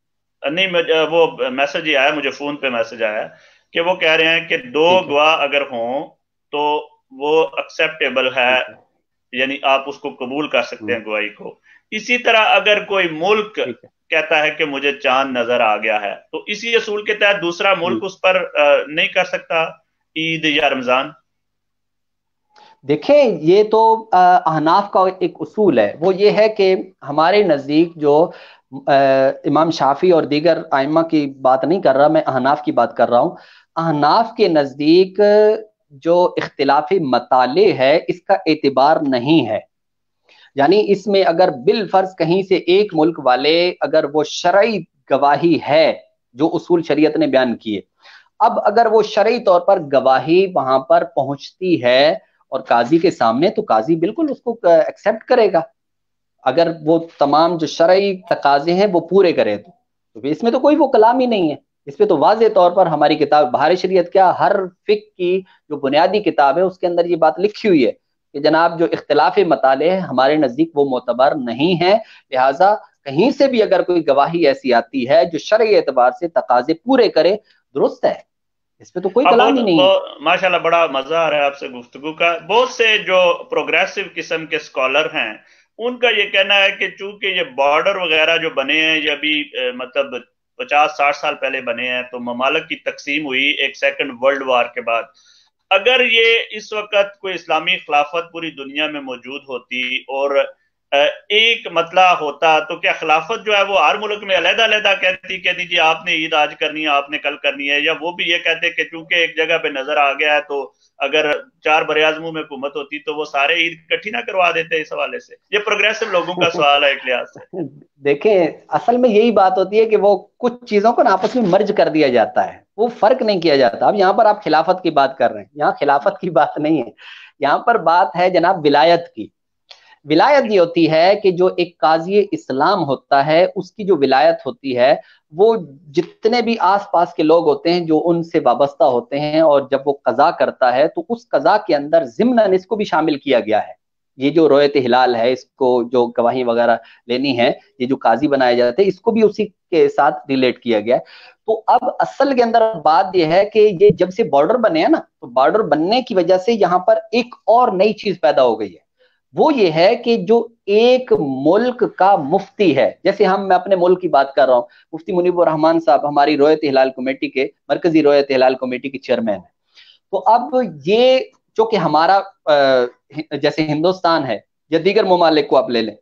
नहीं, वो मैसेज ही आया मुझे, फोन पे मैसेज आया कि वो कह रहे हैं कि दो गवाह अगर हों तो वो एक्सेप्टेबल है, यानी आप उसको कबूल कर सकते हैं गवाही को। इसी तरह अगर कोई मुल्क कहता है कि मुझे चांद नजर आ गया है तो इसी असूल के तहत दूसरा मुल्क उस पर नहीं कर सकता ईद या रमजान। देखें ये तो अहनाफ का एक उसूल है, वो ये है कि हमारे नज़दीक जो इमाम शाफी और दीगर आइमा की बात नहीं कर रहा, मैं अहनाफ की बात कर रहा हूँ। अहनाफ के नज़दीक जो इख्तिलाफी मताले है इसका एतबार नहीं है, यानी इसमें अगर बिल फर्ज कहीं से एक मुल्क वाले अगर वो शरई गवाही है जो उसूल शरीयत ने बयान किए, अब अगर वो शरई तौर पर गवाही वहां पर पहुंचती है और काजी के सामने, तो काजी बिल्कुल उसको एक्सेप्ट करेगा अगर वो तमाम जो शरई तकाजे हैं वो पूरे करे तो इसमें तो कोई वो कलाम ही नहीं है। इस पे तो वाज़े तौर पर हमारी किताब बहार शरीयत क्या हर फिक की जो बुनियादी किताब है उसके अंदर ये बात लिखी हुई है कि जनाब जो इख्तिलाफ मताले हैं हमारे नज़दीक वो मोतबर नहीं है, लिहाजा कहीं से भी अगर कोई गवाही ऐसी आती है जो शरई एतबार से तकाजे पूरे करे दुरुस्त है, इस पे तो कोई कलाम ही नहीं है। माशाल्लाह बड़ा मजा आ रहा है आपसे गुफ्तगू का। बहुत से जो प्रोग्रेसिव किस्म के स्कॉलर हैं उनका ये कहना है कि चूंकि ये बॉर्डर वगैरह जो बने हैं ये अभी मतलब 50-60 साल पहले बने हैं, तो ममालक की तकसीम हुई एक सेकंड वर्ल्ड वार के बाद, अगर ये इस वक्त कोई इस्लामी खिलाफत पूरी दुनिया में मौजूद होती और एक मतला होता तो क्या खिलाफत जो है वो हर मुल्क में अलग अलग कहती जी आपने ईद आज करनी है, आपने कल करनी है, या वो भी ये कहते कि चूंकि एक जगह पे नजर आ गया है तो अगर 4 बरे-आज़मों में हुकूमत होती तो वो सारे ईद इकट्ठी ना करवा देते। इस हवाले से ये प्रोग्रेसिव लोगों का सवाल है एक लिहाज से। देखें असल में यही बात होती है कि वो कुछ चीजों को ना आपस में मर्ज कर दिया जाता है, वो फर्क नहीं किया जाता। अब यहाँ पर आप खिलाफत की बात कर रहे हैं, यहाँ खिलाफत की बात नहीं है, यहाँ पर बात है जनाब विलायत की। विलायत ये होती है कि जो एक काजी इस्लाम होता है उसकी जो विलायत होती है वो जितने भी आसपास के लोग होते हैं जो उनसे वाबस्ता होते हैं, और जब वो कज़ा करता है तो उस कज़ा के अंदर ज़िम्नन इसको भी शामिल किया गया है। ये जो रोयत हिलाल है, इसको जो गवाही वगैरह लेनी है, ये जो काजी बनाए जाते हैं, इसको भी उसी के साथ रिलेट किया गया है। तो अब असल के अंदर बात यह है कि ये जब से बॉर्डर बने हैं ना, तो बॉर्डर बनने की वजह से यहाँ पर एक और नई चीज पैदा हो गई है। वो ये है कि जो एक मुल्क का मुफ्ती है, जैसे मैं अपने मुल्क की बात कर रहा हूँ, मुफ्ती मुनीबुर रहमान साहब हमारी रोयत हिलाल कमेटी के, मरकजी रोयत हिलाल कमेटी के चेयरमैन है। तो अब ये जो कि हमारा जैसे हिंदुस्तान है या दीगर ममालिक को आप ले लें,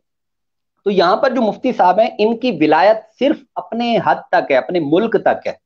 तो यहाँ पर जो मुफ्ती साहब हैं इनकी विलायत सिर्फ अपने हद तक है, अपने मुल्क तक है,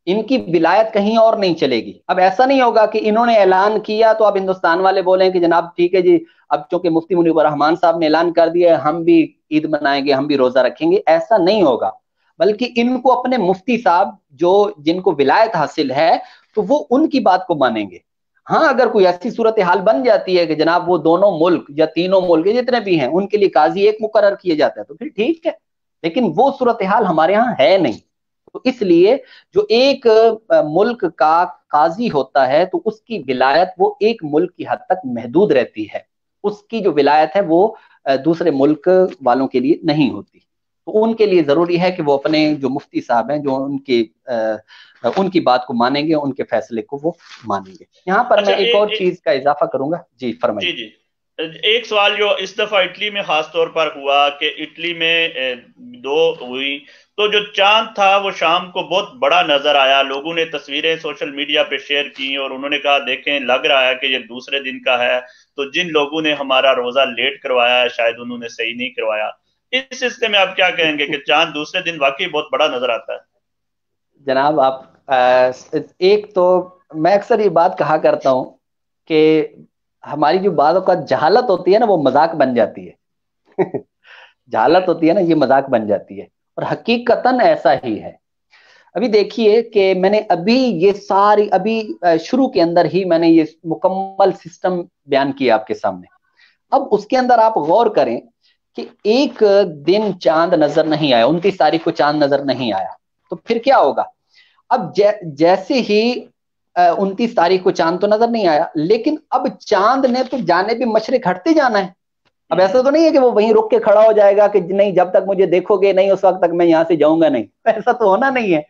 इनकी विलायत कहीं और नहीं चलेगी। अब ऐसा नहीं होगा कि इन्होंने ऐलान किया तो अब हिंदुस्तान वाले बोले कि जनाब ठीक है जी, अब चूंकि मुफ्ती मुनीबुर रहमान साहब ने ऐलान कर दिया है, हम भी ईद मनाएंगे, हम भी रोजा रखेंगे, ऐसा नहीं होगा। बल्कि इनको अपने मुफ्ती साहब जो जिनको विलायत हासिल है, तो वो उनकी बात को मानेंगे। हाँ, अगर कोई ऐसी सूरत हाल बन जाती है कि जनाब वो दोनों मुल्क या तीनों मुल्क जितने भी हैं उनके लिए काजी एक मुकर्रर किया जाता है तो फिर ठीक है, लेकिन वो सूरत हाल हमारे यहाँ है नहीं। तो इसलिए जो एक मुल्क का काजी होता है तो उसकी विलायत वो एक मुल्क की हद तक महदूद रहती है, उसकी जो विलायत है वो दूसरे मुल्क वालों के लिए नहीं होती। तो उनके लिए जरूरी है कि वो अपने जो मुफ्ती साहब हैं जो उनकी बात को मानेंगे, उनके फैसले को वो मानेंगे। यहाँ पर मैं एक और चीज का इजाफा करूंगा। जी फरमाइए। जी एक सवाल जो इस दफा इटली में खास तौर पर हुआ कि इटली में दो हुई, तो जो चांद था वो शाम को बहुत बड़ा नजर आया। लोगों ने तस्वीरें सोशल मीडिया पे शेयर की और उन्होंने कहा देखें लग रहा है कि ये दूसरे दिन का है। तो जिन लोगों ने हमारा रोजा लेट करवाया है शायद उन्होंने सही नहीं करवाया। इस सिलसिले में आप क्या कहेंगे कि चांद दूसरे दिन वाकई बहुत बड़ा नजर आता है? जनाब आप एक तो मैं अक्सर ये बात कहा करता हूँ कि हमारी जो बातों का जहालत होती है ना वो मजाक बन जाती है जहालत होती है ना ये मजाक बन जाती है, और हकीकतन ऐसा ही है। अभी देखिए कि मैंने अभी ये सारी अभी शुरू के अंदर ही मैंने ये मुकम्मल सिस्टम बयान किया आपके सामने। अब उसके अंदर आप गौर करें कि एक दिन चांद नजर नहीं आया, 29 तारीख को चांद नजर नहीं आया, तो फिर क्या होगा? अब जैसे ही 29 तारीख को चांद तो नजर नहीं आया, लेकिन अब चांद ने तो जाने भी मशरिक हटते जाना है। अब ऐसा तो नहीं है कि वो वहीं रुक के खड़ा हो जाएगा कि नहीं जब तक मुझे देखोगे नहीं उस वक्त तक मैं यहां से जाऊंगा नहीं, ऐसा तो होना नहीं है।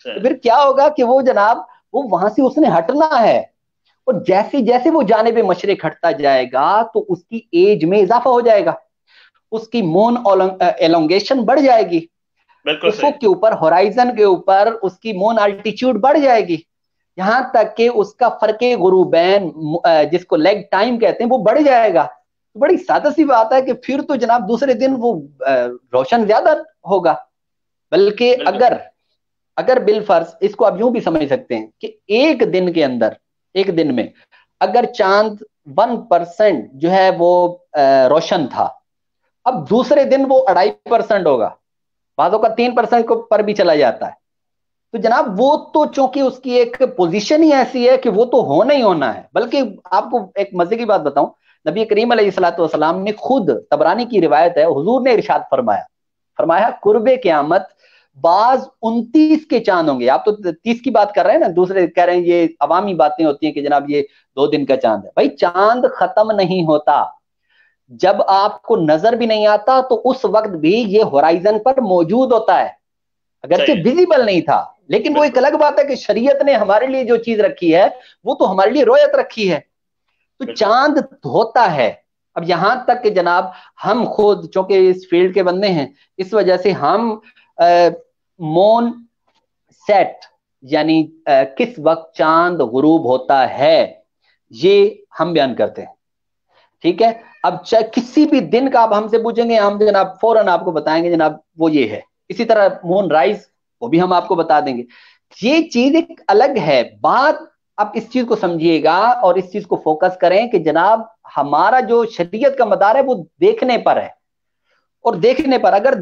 तो फिर क्या होगा कि वो जनाब वो वहां से उसने हटना है, और जैसे जैसे वो जानिब मशरिक हटता जाएगा तो उसकी एज में इजाफा हो जाएगा, उसकी मून एलोंगेशन बढ़ जाएगी, उफुक के ऊपर होराइजन के ऊपर उसकी मून अल्टीट्यूड बढ़ जाएगी, यहां तक कि उसका फर्के गुरूबैन जिसको लेग टाइम कहते हैं वो बढ़ जाएगा। तो बड़ी सादा सी बात है कि फिर तो जनाब दूसरे दिन वो रोशन ज्यादा होगा। बल्कि अगर बिलफर्ज इसको आप यूं भी समझ सकते हैं कि एक दिन के अंदर, एक दिन में अगर चांद 1% जो है वो रोशन था, अब दूसरे दिन वो 2.5% होगा, बातों का 3% को पर भी चला जाता है। तो जनाब वो तो चूंकि उसकी एक पोजीशन ही ऐसी है कि वो तो होना ही होना है। बल्कि आपको एक मजे की बात बताऊं, नबी करीम अलैहिस्सलाम ने खुद, तबरानी की रिवायत है, हुजूर ने इरशाद फरमाया कुर्बे क़यामत बाज 29 के चांद होंगे। आप तो 30 की बात कर रहे हैं ना, दूसरे कह रहे हैं ये अवामी बातें होती हैं कि जनाब ये 2 दिन का चांद है। भाई चांद खत्म नहीं होता, जब आपको नजर भी नहीं आता तो उस वक्त भी ये होराइजन पर मौजूद होता है, अगरचे विजिबल नहीं था। लेकिन वो एक अलग बात है कि शरीयत ने हमारे लिए जो चीज रखी है वो तो हमारे लिए रोयत रखी है। तो चांद होता है। अब यहां तक कि जनाब हम खुद चूंकि इस फील्ड के बंदे हैं, इस वजह से हम मून सेट यानी किस वक्त चांद गुरूब होता है ये हम बयान करते हैं। ठीक है, अब चाहे किसी भी दिन का आप हमसे पूछेंगे, हम जनाब फौरन आपको बताएंगे जनाब वो ये है। इसी तरह मून राइज वो भी हम आपको बता देंगे। ये चीज एक अलग है बात। आप इस चीज को समझिएगा और इस चीज को फोकस करें कि जनाब हमारा जो शरीयत का मदार है वो देखने पर है, और देखने पर अगर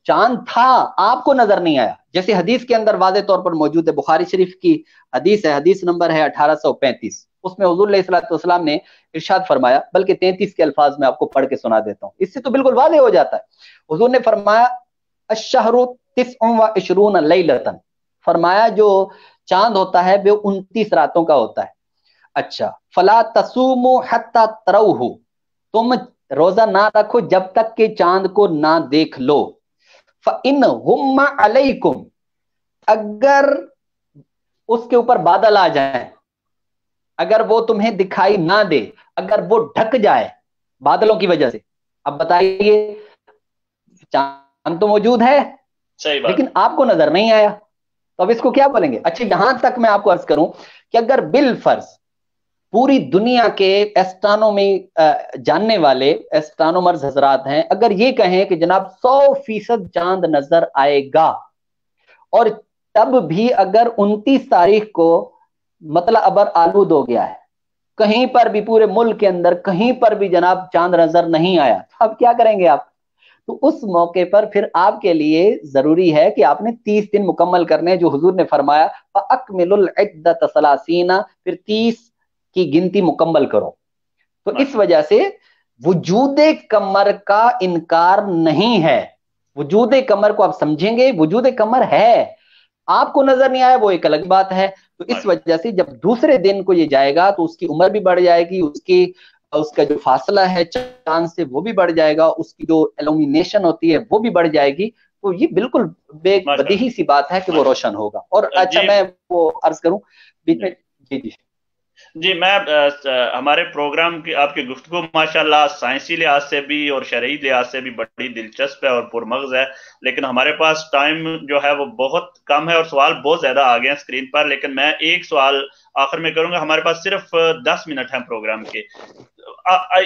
चांद था आपको नजर नहीं आया, जैसे हदीस के अंदर वाज़े तौर पर मौजूद है, बुखारी शरीफ की हदीस है, हदीस नंबर है 1835। उसमें हुजूर अलैहिस्सलाम ने इरशाद फरमाया, बल्कि 33 के अल्फाज में आपको पढ़ के सुना देता हूँ, इससे तो बिल्कुल वाज़ेह हो जाता है। हुजूर ने फरमाया अश्शहरु तिस्उन व इशरून लैलतन, फरमाया जो चांद होता है वो 29 रातों का होता है। अच्छा, फला तसूमु हत्ता तरौहु, तुम रोजा ना रखो जब तक कि चांद को ना देख लो। फ़इन हुम्मा अलैकुम, अगर उसके ऊपर बादल आ जाए, अगर वो तुम्हें दिखाई ना दे, अगर वो ढक जाए बादलों की वजह से, अब बताइए चांद तो मौजूद है सही बात। लेकिन आपको नजर नहीं आया, तो अब इसको क्या बोलेंगे? अच्छा, यहां तक मैं आपको अर्ज करूं कि अगर बिल फर्ज पूरी दुनिया के एस्ट्रोनॉमी जानने वाले एस्ट्रोनॉमर्स हजरात हैं, अगर ये कहें कि जनाब 100% चांद नजर आएगा, और तब भी अगर 29 तारीख को मतलब अबर आलूद हो गया है, कहीं पर भी पूरे मुल्क के अंदर कहीं पर भी जनाब चांद नजर नहीं आया, तो अब क्या करेंगे आप? तो उस मौके पर फिर आपके लिए जरूरी है कि आपने 30 दिन मुकम्मल करने, जो हुजूर ने फरमाया अकमिलुल इद्दत सलासीना, फिर 30 की गिनती मुकम्मल करो। तो इस वजह से वजूदे कमर का इनकार नहीं है। वजूदे कमर को आप समझेंगे, वजूदे कमर है, आपको नजर नहीं आया वो एक अलग बात है। तो इस वजह से जब दूसरे दिन को ये जाएगा तो उसकी उम्र भी बढ़ जाएगी, उसका जो फासला है चांद से वो भी बढ़ जाएगा, उसकी जो इल्यूमिनेशन होती है वो भी बढ़ जाएगी। तो ये बिल्कुल बदीही सी बात है कि वो रोशन होगा। और अच्छा, मैं वो अर्ज करूं बीच में, जी जी जी, मैं हमारे प्रोग्राम की आपकी गुफ्तगू माशाल्लाह साइंसी लिहाज से भी और शरई लिहाज से भी बड़ी दिलचस्प है और पुरमगज है, लेकिन हमारे पास टाइम जो है वो बहुत कम है और सवाल बहुत ज्यादा आ गए हैं स्क्रीन पर। लेकिन मैं एक सवाल आखिर में करूंगा, हमारे पास सिर्फ 10 मिनट हैं प्रोग्राम के।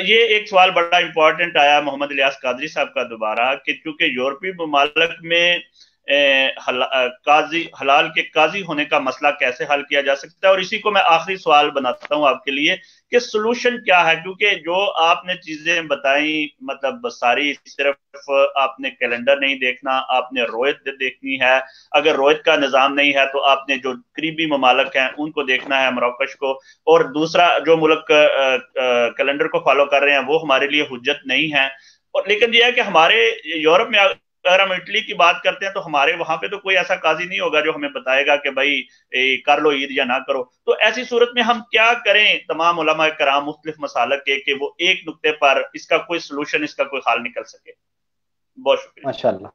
ये एक सवाल बड़ा इंपॉर्टेंट आया मोहम्मद इलियास कादरी साहब का दोबारा, कि क्योंकि यूरोपीय ममालिक में हलाल के काजी होने का मसला कैसे हल किया जा सकता है। और इसी को मैं आखिरी सवाल बनाता हूं आपके लिए कि सोल्यूशन क्या है, क्योंकि जो आपने चीजें बताई मतलब सारी, सिर्फ आपने कैलेंडर नहीं देखना, आपने रोयत देखनी है, अगर रोयत का निजाम नहीं है तो आपने जो करीबी ममालिक हैं उनको देखना है, मरोकश को, और दूसरा जो मुल्क कैलेंडर को फॉलो कर रहे हैं वो हमारे लिए हुज्जत नहीं है। और लेकिन यह है कि हमारे यूरोप में अगर हम इटली की बात करते हैं तो हमारे वहां पे तो कोई ऐसा काजी नहीं होगा जो हमें बताएगा कि भाई कर लो ईद या ना करो। तो ऐसी सूरत में हम क्या करें तमाम उलमा कराम मुख्तलिफ मसालक के, कि वो एक नुक्ते पर इसका कोई सोल्यूशन, इसका कोई हल निकल सके। बहुत शुक्रिया। माशाल्लाह।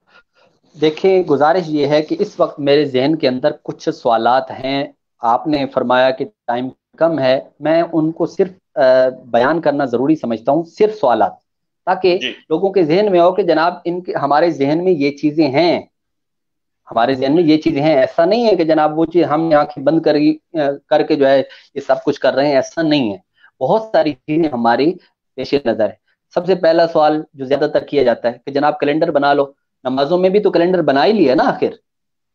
देखिए, गुजारिश ये है कि इस वक्त मेरे जहन के अंदर कुछ सवालात हैं। आपने फरमाया कि टाइम कम है, मैं उनको सिर्फ बयान करना जरूरी समझता हूँ, सिर्फ सवालात, ताकि लोगों के जहन में हो कि जनाब इनके हमारे जहन में ये चीजें हैं, हमारे जहन में ये चीजें हैं। ऐसा नहीं है कि जनाब वो चीज हम आंखें बंद करके जो है ये सब कुछ कर रहे हैं, ऐसा नहीं है। बहुत सारी चीजें हमारी पेश नजर है। सबसे पहला सवाल जो ज्यादातर किया जाता है कि जनाब कैलेंडर बना लो, नमाजों में भी तो कैलेंडर बना ही लिया ना आखिर,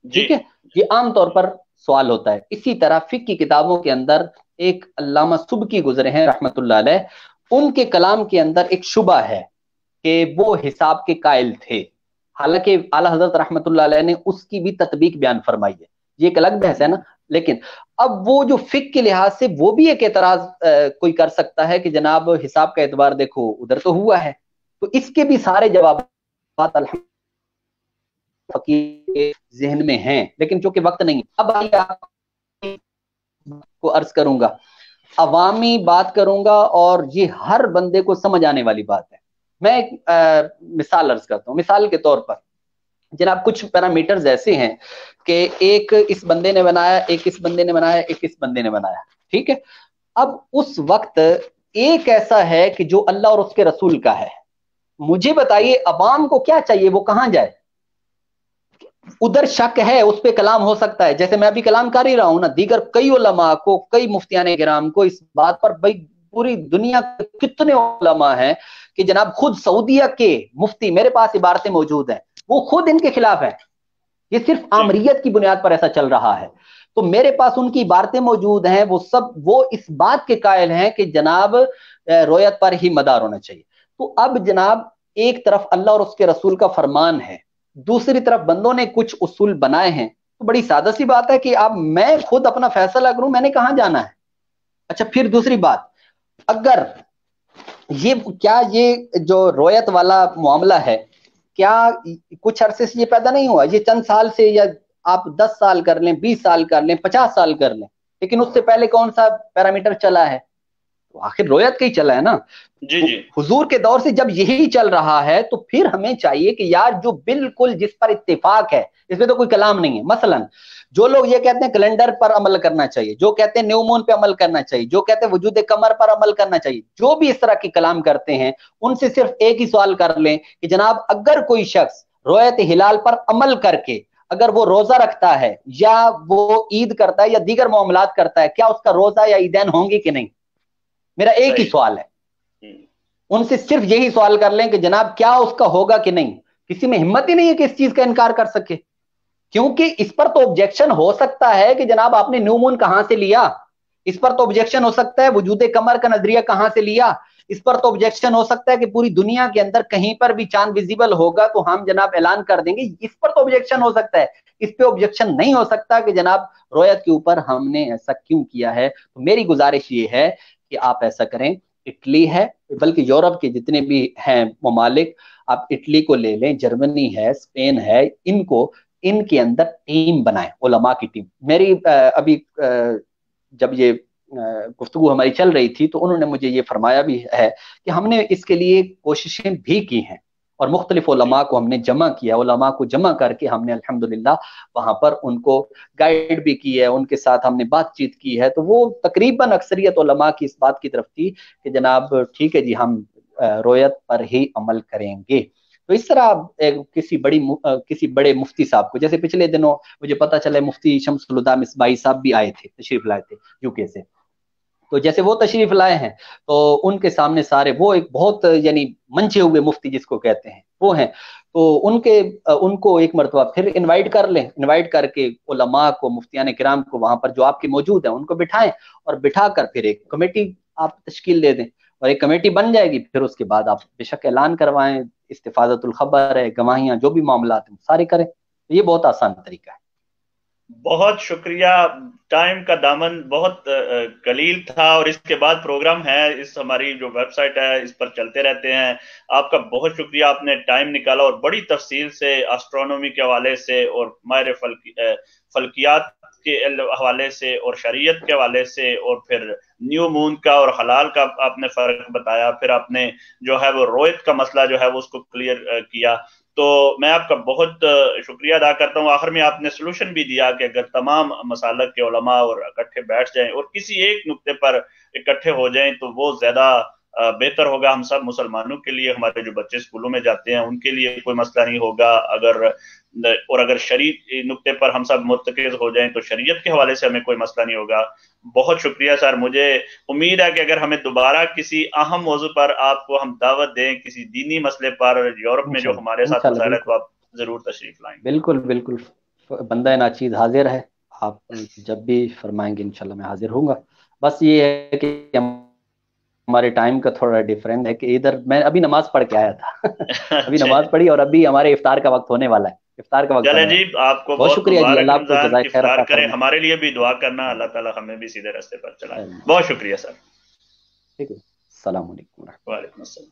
ठीक है। ये आमतौर पर सवाल होता है। इसी तरह फिक्र की किताबों के अंदर एक अल्लामा सुबकी गुजरे हैं रहमतुल्लाह अलैह, उनके कलाम के अंदर एक शुबा है कि वो हिसाब के कायल थे। हालांकि आला हजरत रहमतुल्लाह अलैह ने उसकी भी तत्बीक बयान फरमाई है, ये एक अलग बहस है ना। लेकिन अब वो जो फिक के लिहाज से वो भी एक एतराज कोई कर सकता है कि जनाब हिसाब का एतबार देखो उधर तो हुआ है, तो इसके भी सारे जवाब फकीर जहन में हैं, लेकिन चूंकि वक्त नहीं। अब आइए को अर्ज करूंगा, अवामी बात करूंगा और ये हर बंदे को समझ आने वाली बात है। मैं एक मिसाल अर्ज करता हूँ। मिसाल के तौर पर जनाब कुछ पैरामीटर्स ऐसे हैं कि एक इस बंदे ने बनाया, एक इस बंदे ने बनाया, एक इस बंदे ने बनाया, ठीक है। अब उस वक्त एक ऐसा है कि जो अल्लाह और उसके रसूल का है। मुझे बताइए अवाम को क्या चाहिए, वो कहां जाए? उधर शक है, उस पर कलाम हो सकता है, जैसे मैं अभी कलाम कर ही रहा हूं ना, दीगर कई उलमा को, कई मुफ्तियाने किराम को इस बात पर, भाई पूरी दुनिया के कितने उलमा हैं कि जनाब खुद सऊदीया के मुफ्ती, मेरे पास इबारतें मौजूद हैं, वो खुद इनके खिलाफ है। ये सिर्फ आमरीयत की बुनियाद पर ऐसा चल रहा है। तो मेरे पास उनकी इबारतें मौजूद हैं, वो इस बात के कायल हैं कि जनाब रोयत पर ही मदार होना चाहिए। तो अब जनाब एक तरफ अल्लाह और उसके रसूल का फरमान है, दूसरी तरफ बंदों ने कुछ उसूल बनाए हैं। तो बड़ी सादा सी बात है कि अब मैं खुद अपना फैसला करूं, मैंने कहां जाना है। अच्छा, फिर दूसरी बात, अगर ये जो रोयत वाला मामला है, क्या कुछ अरसे से ये पैदा नहीं हुआ? ये चंद साल से, या आप 10 साल कर लें, 20 साल कर लें, 50 साल कर लें, लेकिन उससे पहले कौन सा पैरामीटर चला है? तो आखिर रोयत का ही चला है ना। जी तो जी। हुजूर के दौर से जब यही चल रहा है, तो फिर हमें चाहिए कि यार जो बिल्कुल जिस पर इत्तेफाक है, इसमें तो कोई कलाम नहीं है। मसलन जो लोग ये कहते हैं कैलेंडर पर अमल करना चाहिए, जो कहते हैं न्यू मून पे अमल करना चाहिए, जो कहते हैं वजूद कमर पर अमल करना चाहिए, जो भी इस तरह के कलाम करते हैं, उनसे सिर्फ एक ही सवाल कर लें कि जनाब, अगर कोई शख्स रोयत हिलाल पर अमल करके अगर वो रोजा रखता है या वो ईद करता है या दीगर मामलात करता है, क्या उसका रोजा या ईदैन होंगी कि नहीं? मेरा एक ही सवाल है। उनसे सिर्फ यही सवाल कर लें कि जनाब, क्या उसका होगा कि नहीं? किसी में हिम्मत ही नहीं है कि इस चीज का इनकार कर सके, क्योंकि इस पर तो ऑब्जेक्शन हो सकता है कि जनाब आपने न्यू मून कहां से लिया, इस पर तो ऑब्जेक्शन हो सकता है वजूद कमर का नजरिया कहां से लिया, इस पर तो ऑब्जेक्शन हो सकता है कि पूरी दुनिया के अंदर कहीं पर भी चांद विजिबल होगा तो हम जनाब ऐलान कर देंगे, इस पर तो ऑब्जेक्शन हो सकता है। इस पे ऑब्जेक्शन नहीं हो सकता कि जनाब रोयत के ऊपर हमने ऐसा क्यों किया है। तो मेरी गुजारिश ये है कि आप ऐसा करें, इटली है, बल्कि यूरोप के जितने भी हैं ममालिक, आप इटली को ले लें, जर्मनी है, स्पेन है, इनको इनके अंदर टीम बनाएं, उलमा की टीम। मेरी अभी जब ये गुफ्तगू हमारी चल रही थी तो उन्होंने मुझे ये फरमाया भी है कि हमने इसके लिए कोशिशें भी की हैं और मुख्तलिफ उलमा को हमने जमा किया, उलमा को जमा करके हमने अल्हम्दुलिल्लाह वहां पर उनको गाइड भी की है, उनके साथ हमने बातचीत की है। तो वो तकरीबन अक्सरियत उलमा की इस बात की तरफ थी कि जनाब ठीक है जी, हम रोयत पर ही अमल करेंगे। तो इस तरह किसी बड़े मुफ्ती साहब को, जैसे पिछले दिनों मुझे पता चला मुफ्ती शम्सुल हुदा मिसबाई साहब भी आए थे, तशरीफ लाए थे यूके से, तो जैसे वो तशरीफ लाए हैं तो उनके सामने सारे, वो एक बहुत यानी मंचे हुए मुफ्ती जिसको कहते हैं वो हैं, तो उनको एक मरतबा फिर इनवाइट कर लें, इनवाइट करके उलमा को, मुफ्तियान किराम को वहां पर जो आपके मौजूद हैं उनको बिठाएं और बिठाकर फिर एक कमेटी आप तश्कील दे दें और एक कमेटी बन जाएगी। फिर उसके बाद आप बेशक ऐलान करवाएं, इस्तिफादतुल खबर है, गवाहियां, जो भी मामला हैं सारे करें। तो ये बहुत आसान तरीका है। बहुत शुक्रिया। टाइम का दामन बहुत कलील था और इसके बाद प्रोग्राम है, इस हमारी जो वेबसाइट है इस पर चलते रहते हैं। आपका बहुत शुक्रिया, आपने टाइम निकाला और बड़ी तफसील से एस्ट्रोनॉमी के हवाले से और माहिर फल्कियात के हवाले से और शरीयत के हवाले से और फिर न्यू मून का और हलाल का आपने फर्क बताया, फिर आपने जो है वो रोयत का मसला जो है वो उसको क्लियर किया। तो मैं आपका बहुत शुक्रिया अदा करता हूँ। आखिर में आपने सोल्यूशन भी दिया कि अगर तमाम मसालक के उलमा और इकट्ठे बैठ जाएं और किसी एक नुक्ते पर इकट्ठे हो जाएं तो वो ज्यादा बेहतर होगा हम सब मुसलमानों के लिए। हमारे जो बच्चे स्कूलों में जाते हैं उनके लिए कोई मसला नहीं होगा। अगर शरीय नुक्ते पर हम सब मुत्तकिज़ हो जाएं तो शरीयत के हवाले से हमें कोई मसला नहीं होगा। बहुत शुक्रिया सर। मुझे उम्मीद है कि अगर हमें दोबारा किसी अहम मौजू पर आपको हम दावत दें, किसी दीनी मसले पर यूरोप में जो हमारे साथ इंशाल्लाह मसाइल है, तो बिल्कुल आप जरूर तशरीफ लाएंगे। बिल्कुल बिल्कुल, बंदा नाचीज हाजिर है, आप जब भी फरमाएंगे इंशाल्लाह मैं हाजिर होऊंगा। बस ये है कि हमारे टाइम का थोड़ा डिफरेंट है कि इधर मैं अभी नमाज पढ़ के आया था अभी अच्छा नमाज पढ़ी और अभी हमारे इफ्तार का वक्त होने वाला है, इफ्तार का वक्त चले होने जी, वाला है। आपको बहुत बहुत शुक्रिया जी, मुबारक अल्लाह आपको रमजान, जज़ाए खैर इफ्तार अता करें। फरमाए। हमारे लिए भी दुआ करना, अल्लाह ताला हमें भी सीधे रास्ते पर चलाए। बहुत शुक्रिया सर। ठीक है, सलाम अलैकुम। वालेकुम अस्सलाम।